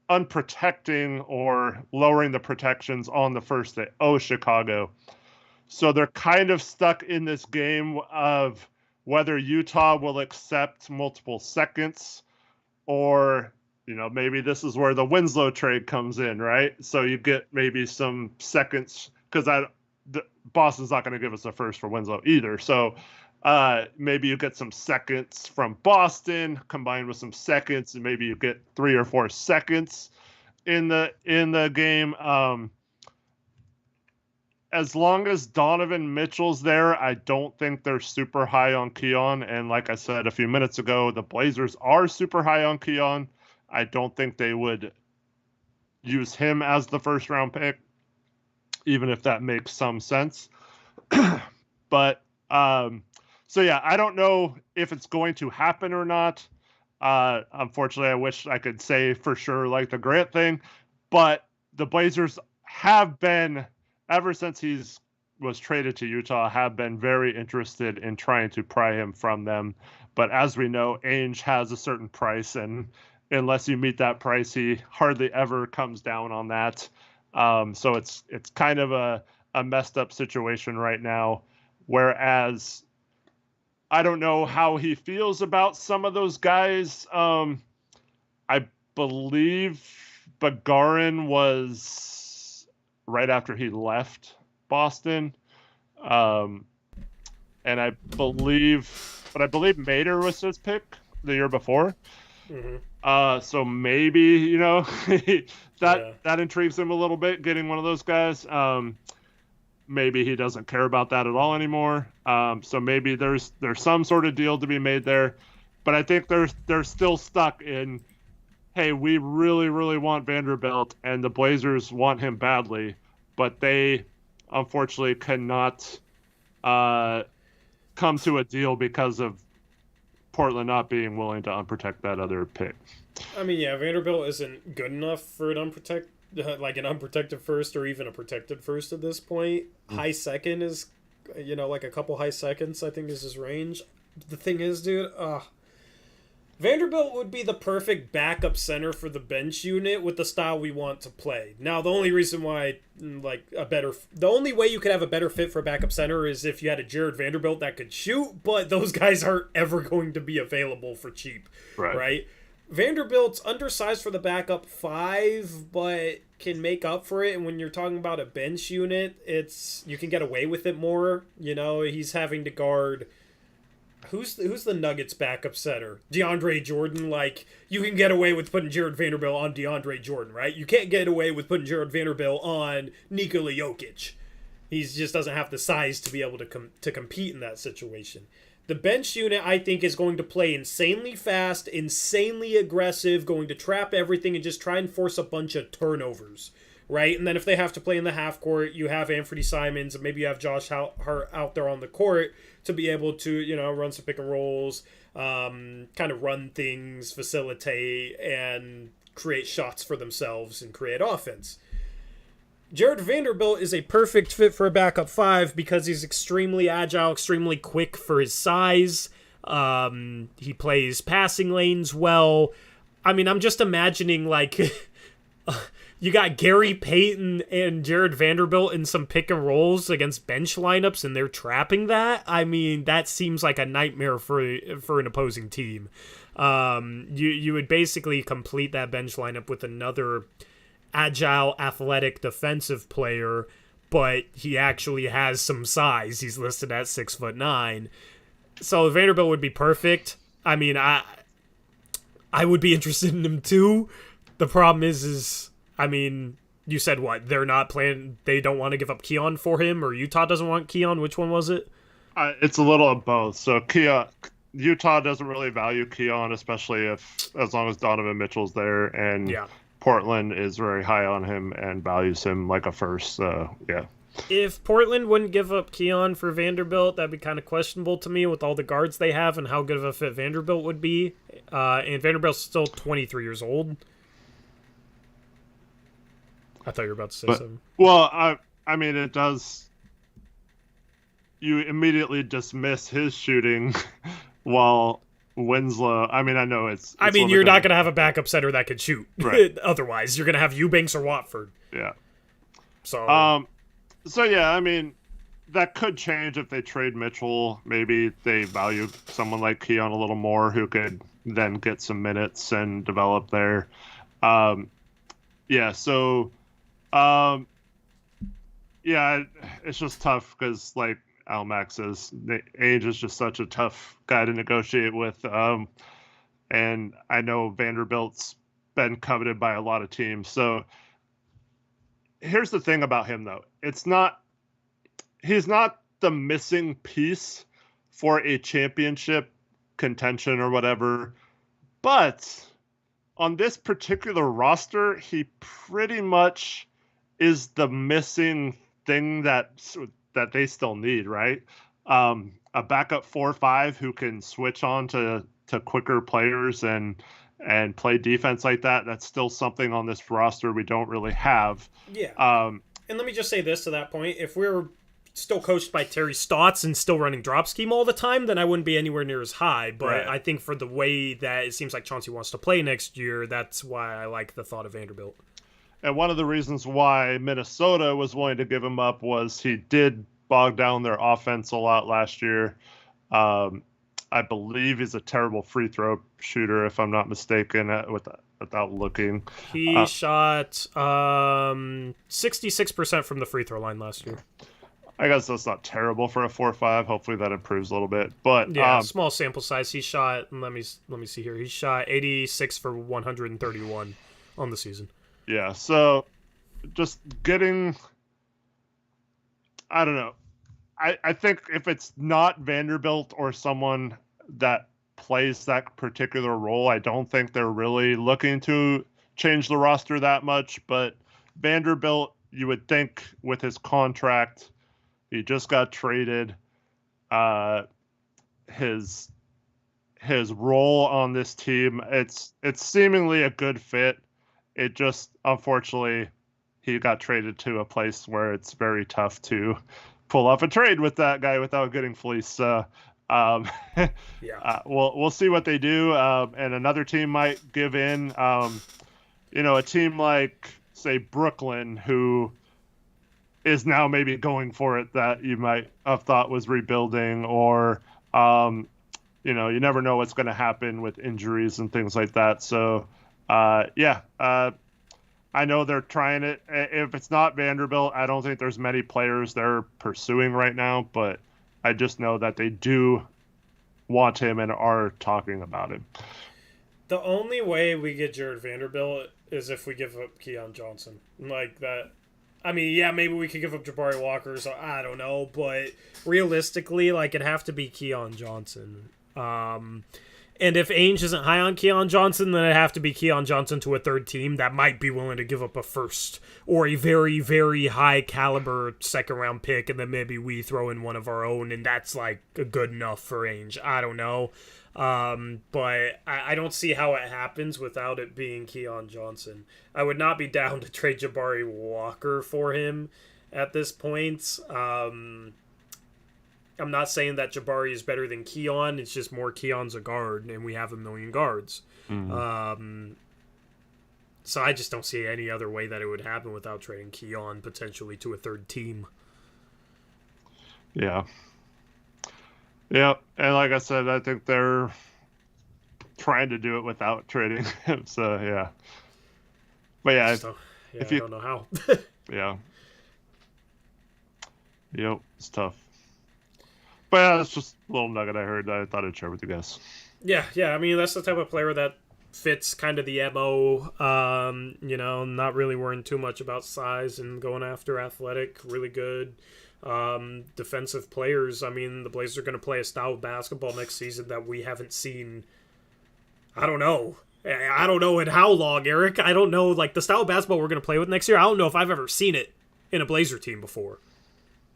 Speaker 2: unprotecting or lowering the protections on the first day. Chicago. So they're kind of stuck in this game of whether Utah will accept multiple seconds, or, maybe this is where the Winslow trade comes in, right? So you get maybe some seconds, because Boston's not going to give us a first for Winslow either. So maybe you get some seconds from Boston combined with some seconds, and maybe you get 3 or 4 seconds in the game. As long as Donovan Mitchell's there, I don't think they're super high on Keon. And like I said a few minutes ago, the Blazers are super high on Keon. I don't think they would use him as the first round pick, even if that makes some sense. But so yeah, I don't know if it's going to happen or not. Unfortunately, I wish I could say for sure like the Grant thing, but the Blazers have been, ever since was traded to Utah, have been very interested in trying to pry him from them. But as we know, Ainge has a certain price, and unless you meet that price, he hardly ever comes down on that. So it's kind of a messed up situation right now. Whereas I don't know how he feels about some of those guys. I believe Bagarin was right after he left Boston. And I believe Mater was his pick the year before. Mm-hmm. So maybe, that intrigues him a little bit, getting one of those guys. Maybe he doesn't care about that at all anymore. So maybe there's some sort of deal to be made there. But I think they're still stuck in, hey, we really, really want Vanderbilt, and the Blazers want him badly, but they unfortunately cannot come to a deal because of Portland not being willing to unprotect that other pick.
Speaker 1: I mean, yeah, Vanderbilt isn't good enough for an unprotected first or even a protected first at this point. High second is, like a couple high seconds, I think, is his range. The thing is, dude, Vanderbilt would be the perfect backup center for the bench unit with the style we want to play. Now, the only reason why, the only way you could have a better fit for a backup center is if you had a Jared Vanderbilt that could shoot, but those guys aren't ever going to be available for cheap, right? Vanderbilt's undersized for the backup 5, but can make up for it. And when you're talking about a bench unit, you can get away with it more. He's having to guard. Who's the Nuggets backup center? DeAndre Jordan. You can get away with putting Jared Vanderbilt on DeAndre Jordan, right? You can't get away with putting Jared Vanderbilt on Nikola Jokic. He just doesn't have the size to be able to compete in that situation. The bench unit, I think, is going to play insanely fast, insanely aggressive, going to trap everything and just try and force a bunch of turnovers, right? And then if they have to play in the half court, you have Anthony Simons and maybe you have Josh Hart out there on the court to be able to, run some pick and rolls, kind of run things, facilitate, and create shots for themselves and create offense. Jared Vanderbilt is a perfect fit for a backup 5 because he's extremely agile, extremely quick for his size. He plays passing lanes well. I mean, I'm just imagining, like, you got Gary Payton and Jared Vanderbilt in some pick and rolls against bench lineups, and they're trapping that. I mean, that seems like a nightmare for an opposing team. You would basically complete that bench lineup with another agile, athletic, defensive player, but he actually has some size. He's listed at 6'9". So Vanderbilt would be perfect. I mean, I would be interested in him too. The problem is I mean, you said what? They're not playing. They don't want to give up Keon for him, or Utah doesn't want Keon. Which one was it?
Speaker 2: It's a little of both. So Utah doesn't really value Keon, especially as long as Donovan Mitchell's there, and Portland is very high on him and values him like a first. So yeah.
Speaker 1: If Portland wouldn't give up Keon for Vanderbilt, that'd be kind of questionable to me with all the guards they have and how good of a fit Vanderbilt would be. And Vanderbilt's still 23 years old. I thought you were about to say something.
Speaker 2: Well, I mean, it does. You immediately dismiss his shooting while Winslow. I mean, I know it's
Speaker 1: I mean, you're not going to have a backup center that can shoot.
Speaker 2: Right.
Speaker 1: Otherwise, you're going to have Eubanks or Watford.
Speaker 2: Yeah.
Speaker 1: So
Speaker 2: yeah, I mean, that could change if they trade Mitchell. Maybe they value someone like Keon a little more, who could then get some minutes and develop there. Yeah. So. Yeah, it's just tough because, like Almax says, age is just such a tough guy to negotiate with. And I know Vanderbilt's been coveted by a lot of teams. So here's the thing about him, though. He's not the missing piece for a championship contention or whatever. But on this particular roster, he pretty much is the missing thing that they still need, right? A backup 4-5 who can switch on to quicker players and play defense like that. That's still something on this roster we don't really have.
Speaker 1: Yeah. And let me just say this to that point. If we're still coached by Terry Stotts and still running drop scheme all the time, then I wouldn't be anywhere near as high. But right. I think for the way that it seems like Chauncey wants to play next year, that's why I like the thought of Vanderbilt.
Speaker 2: And one of the reasons why Minnesota was willing to give him up was he did bog down their offense a lot last year. I believe he's a terrible free throw shooter, if I'm not mistaken, without looking.
Speaker 1: He shot 66% from the free throw line last year.
Speaker 2: I guess that's not terrible for a 4-5. Hopefully that improves a little bit. But
Speaker 1: yeah, small sample size. He shot, let me see here. He shot 86 for 131 on the season.
Speaker 2: Yeah, so just getting, I don't know. I think if it's not Vanderbilt or someone that plays that particular role, I don't think they're really looking to change the roster that much. But Vanderbilt, you would think with his contract, he just got traded. His role on this team, it's seemingly a good fit. It just, unfortunately, he got traded to a place where it's very tough to pull off a trade with that guy without getting fleeced. So,
Speaker 1: yeah,
Speaker 2: we'll see what they do. And another team might give in. A team like, say, Brooklyn, who is now maybe going for it, that you might have thought was rebuilding, or you never know what's going to happen with injuries and things like that. So. I know they're trying it. If it's not Vanderbilt, I don't think there's many players they're pursuing right now, but I just know that they do want him and are talking about him.
Speaker 1: The only way we get Jared Vanderbilt is if we give up Keon Johnson. Like that. I mean, yeah, maybe we could give up Jabari Walker, so I don't know, but realistically, like, it'd have to be Keon Johnson. And if Ainge isn't high on Keon Johnson, then it'd have to be Keon Johnson to a third team that might be willing to give up a first or a very, very high caliber second round pick, and then maybe we throw in one of our own, and that's like good enough for Ainge. I don't know. But I don't see how it happens without it being Keon Johnson. I would not be down to trade Jabari Walker for him at this point. I'm not saying that Jabari is better than Keon. It's just more Keon's a guard, and we have a million guards. Mm-hmm. So I just don't see any other way that it would happen without trading Keon potentially to a third team.
Speaker 2: Yeah. Yeah, and like I said, I think they're trying to do it without trading him. So, yeah. But, yeah.
Speaker 1: I don't know how.
Speaker 2: Yeah. Yep, it's tough. But yeah, that's just a little nugget I heard that I thought I'd share with you guys.
Speaker 1: Yeah. I mean, that's the type of player that fits kind of the MO. Not really worrying too much about size and going after athletic, really good defensive players. I mean, the Blazers are going to play a style of basketball next season that we haven't seen. I don't know in how long, Eric. I don't know, like, the style of basketball we're going to play with next year. I don't know if I've ever seen it in a Blazer team before.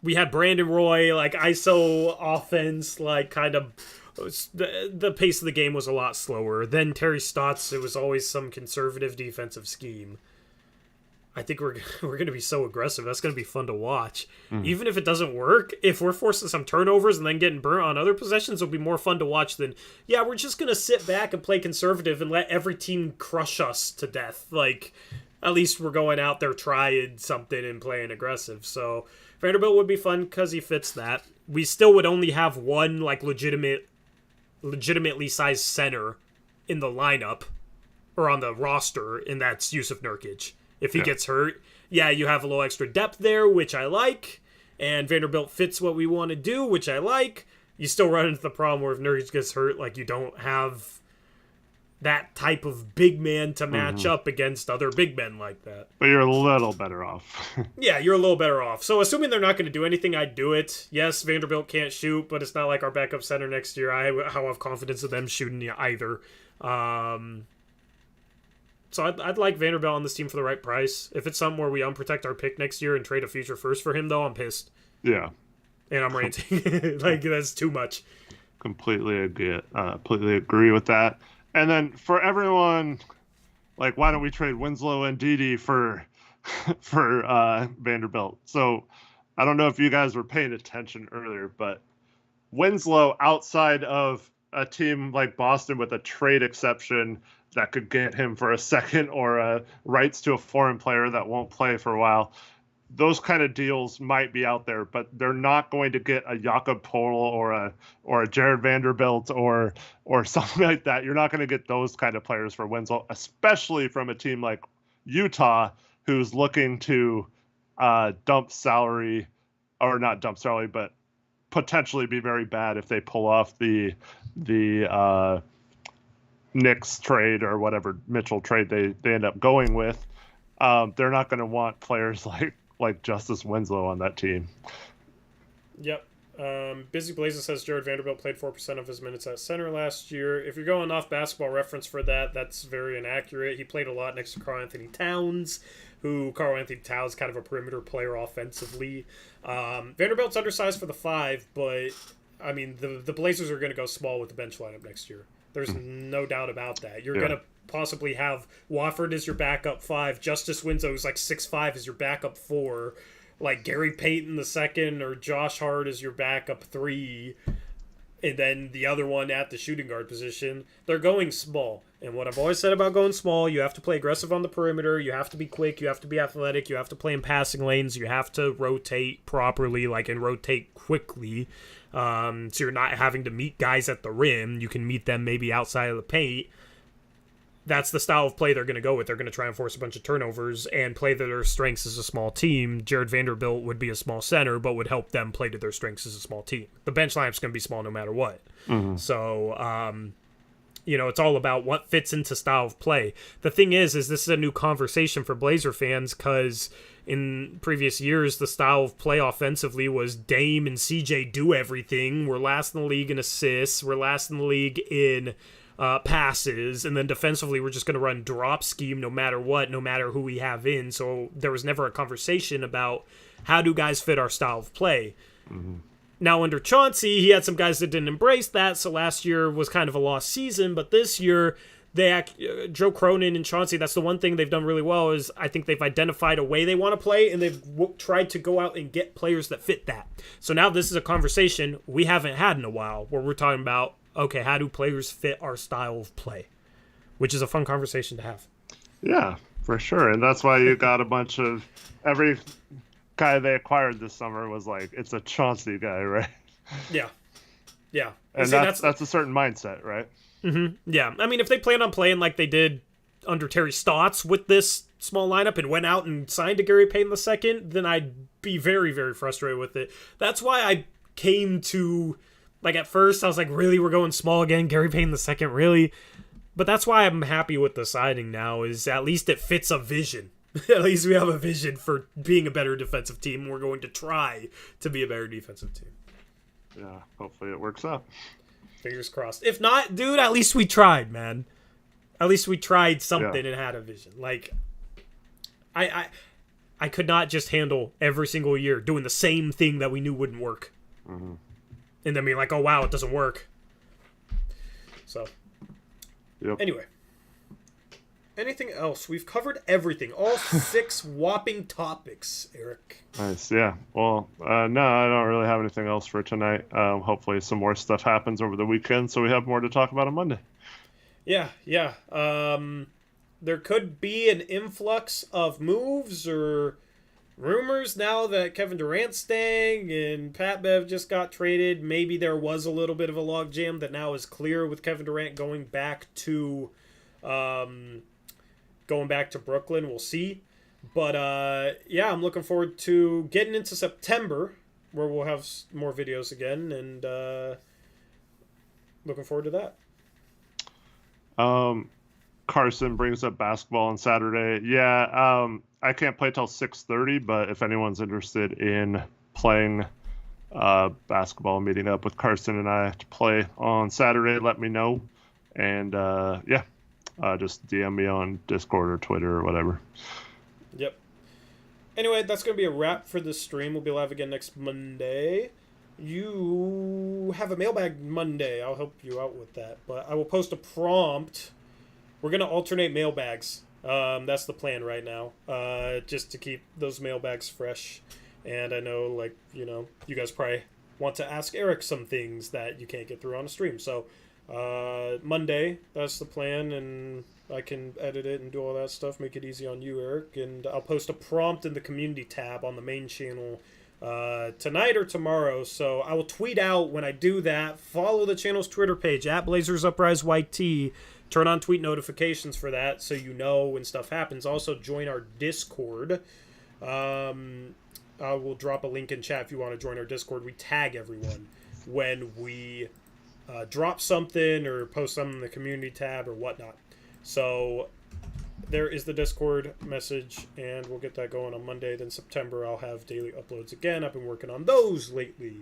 Speaker 1: We had Brandon Roy, like, ISO offense, like, kind of, the pace of the game was a lot slower. Then Terry Stotts, it was always some conservative defensive scheme. I think we're going to be so aggressive. That's going to be fun to watch. Mm-hmm. Even if it doesn't work, if we're forcing some turnovers and then getting burnt on other possessions, it'll be more fun to watch than, we're just going to sit back and play conservative and let every team crush us to death. Like, at least we're going out there trying something and playing aggressive. So Vanderbilt would be fun because he fits that. We still would only have one, like, legitimately sized center in the lineup or on the roster, and that's Yusuf Nurkic. If he gets hurt, you have a little extra depth there, which I like, and Vanderbilt fits what we want to do, which I like. You still run into the problem where if Nurkic gets hurt, like, you don't have that type of big man to match up against other big men like that.
Speaker 2: But you're a little better off.
Speaker 1: You're a little better off. So assuming they're not going to do anything, I'd do it. Yes, Vanderbilt can't shoot, but it's not like our backup center next year. I have confidence in them shooting either. So I'd like Vanderbilt on this team for the right price. If it's something where we unprotect our pick next year and trade a future first for him, though, I'm pissed.
Speaker 2: Yeah.
Speaker 1: And I'm ranting. Like, that's too much.
Speaker 2: Completely agree with that. And then for everyone, like, why don't we trade Winslow and Dede for Vanderbilt? So I don't know if you guys were paying attention earlier, but Winslow, outside of a team like Boston with a trade exception that could get him for a second or rights to a foreign player that won't play for a while, those kind of deals might be out there, but they're not going to get a Jakob Poeltl or a Jared Vanderbilt or something like that. You're not going to get those kind of players for Winslow, especially from a team like Utah, who's looking to dump salary, or not dump salary, but potentially be very bad if they pull off the Knicks trade or whatever Mitchell trade they end up going with. They're not going to want players like Justice Winslow on that team.
Speaker 1: Yep. Busy Blazes says Jared Vanderbilt played 4% of his minutes at center last year. If you're going off Basketball Reference for that, that's very inaccurate. He played a lot next to Karl-Anthony Towns, Karl-Anthony Towns kind of a perimeter player offensively. Vanderbilt's undersized for the 5, but I mean the Blazers are going to go small with the bench lineup next year. There's no doubt about that. You're going to possibly have Wofford as your backup 5, Justice Winslow, who's like 6'5", as your backup 4, like Gary Payton the second or Josh Hart as your backup 3, and then the other one at the shooting guard position. They're going small. And what I've always said about going small, you have to play aggressive on the perimeter, you have to be quick, you have to be athletic, you have to play in passing lanes, you have to rotate properly, and rotate quickly. So you're not having to meet guys at the rim. You can meet them maybe outside of the paint. That's the style of play they're going to go with. They're going to try and force a bunch of turnovers and play to their strengths as a small team. Jared Vanderbilt would be a small center, but would help them play to their strengths as a small team. The bench lineup's going to be small no matter what. Mm-hmm. So, it's all about what fits into style of play. The thing is this is a new conversation for Blazer fans because in previous years, the style of play offensively was Dame and CJ do everything. We're last in the league in assists. We're last in the league in passes, and then defensively we're just going to run drop scheme no matter what, no matter who we have in. So there was never a conversation about how do guys fit our style of play.
Speaker 2: Mm-hmm.
Speaker 1: Now under Chauncey, he had some guys that didn't embrace that, so last year was kind of a lost season, but this year Joe Cronin and Chauncey, that's the one thing they've done really well is I think they've identified a way they want to play, and they've tried to go out and get players that fit that. So now this is a conversation we haven't had in a while where we're talking about, okay, how do players fit our style of play? Which is a fun conversation to have.
Speaker 2: Yeah, for sure. And that's why you got a bunch of every guy they acquired this summer was like, it's a Chauncey guy, right?
Speaker 1: Yeah. Yeah.
Speaker 2: And
Speaker 1: see,
Speaker 2: that's a certain mindset, right?
Speaker 1: Mm-hmm. Yeah. I mean, if they plan on playing like they did under Terry Stotts with this small lineup and went out and signed to Gary Payton II, then I'd be very, very frustrated with it. That's why I came to, like, at first I was like, really, we're going small again? Gary Payton II, really? But that's why I'm happy with the signing now, is at least it fits a vision. At least we have a vision for being a better defensive team. We're going to try to be a better defensive team.
Speaker 2: Yeah, hopefully it works out.
Speaker 1: Fingers crossed. If not, dude, at least we tried, man. At least we tried something and had a vision. Like, I could not just handle every single year doing the same thing that we knew wouldn't work.
Speaker 2: Mm-hmm.
Speaker 1: And then being like, oh, wow, it doesn't work. So, Anyway. Anything else? We've covered everything. All 6 whopping topics, Eric.
Speaker 2: Nice, yeah. Well, no, I don't really have anything else for tonight. Hopefully some more stuff happens over the weekend, so we have more to talk about on Monday.
Speaker 1: Yeah. There could be an influx of moves or rumors now that Kevin Durant's staying and Pat Bev just got traded. Maybe there was a little bit of a logjam that now is clear with Kevin Durant going back to Brooklyn. We'll see. But yeah, I'm looking forward to getting into September where we'll have more videos again, and looking forward to that.
Speaker 2: Carson brings up basketball on Saturday. Yeah, I can't play till 6:30, but if anyone's interested in playing basketball, meeting up with Carson and I to play on Saturday, let me know. And just DM me on Discord or Twitter or whatever.
Speaker 1: Yep. Anyway, that's going to be a wrap for this stream. We'll be live again next Monday. You have a mailbag Monday. I'll help you out with that. But I will post a prompt. We're going to alternate mailbags. That's the plan right now. Just to keep those mailbags fresh. And I know, you guys probably want to ask Eric some things that you can't get through on a stream. So, Monday, that's the plan, and I can edit it and do all that stuff, make it easy on you, Eric, and I'll post a prompt in the community tab on the main channel tonight or tomorrow, so I will tweet out when I do that. Follow the channel's Twitter page, @BlazersUpriseYT. Turn on tweet notifications for that so you know when stuff happens. Also, join our Discord. I will drop a link in chat if you want to join our Discord. We tag everyone when we drop something or post something in the community tab or whatnot. So there is the Discord message, and we'll get that going on Monday. Then September, I'll have daily uploads again. I've been working on those lately.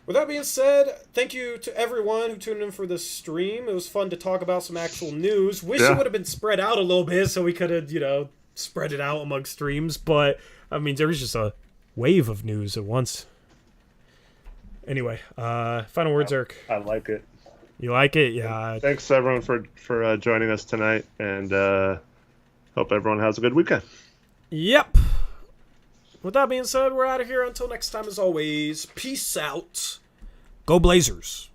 Speaker 1: With that being said, thank you to everyone who tuned in for this stream. It was fun to talk about some actual news. Wish it would have been spread out a little bit so we could have, spread it out among streams. But, I mean, there was just a wave of news at once. Anyway, final words, Eric.
Speaker 2: I like it.
Speaker 1: You like it? Yeah.
Speaker 2: Thanks, everyone, for joining us tonight, and hope everyone has a good weekend.
Speaker 1: Yep. With that being said, we're out of here. Until next time, as always, peace out. Go Blazers.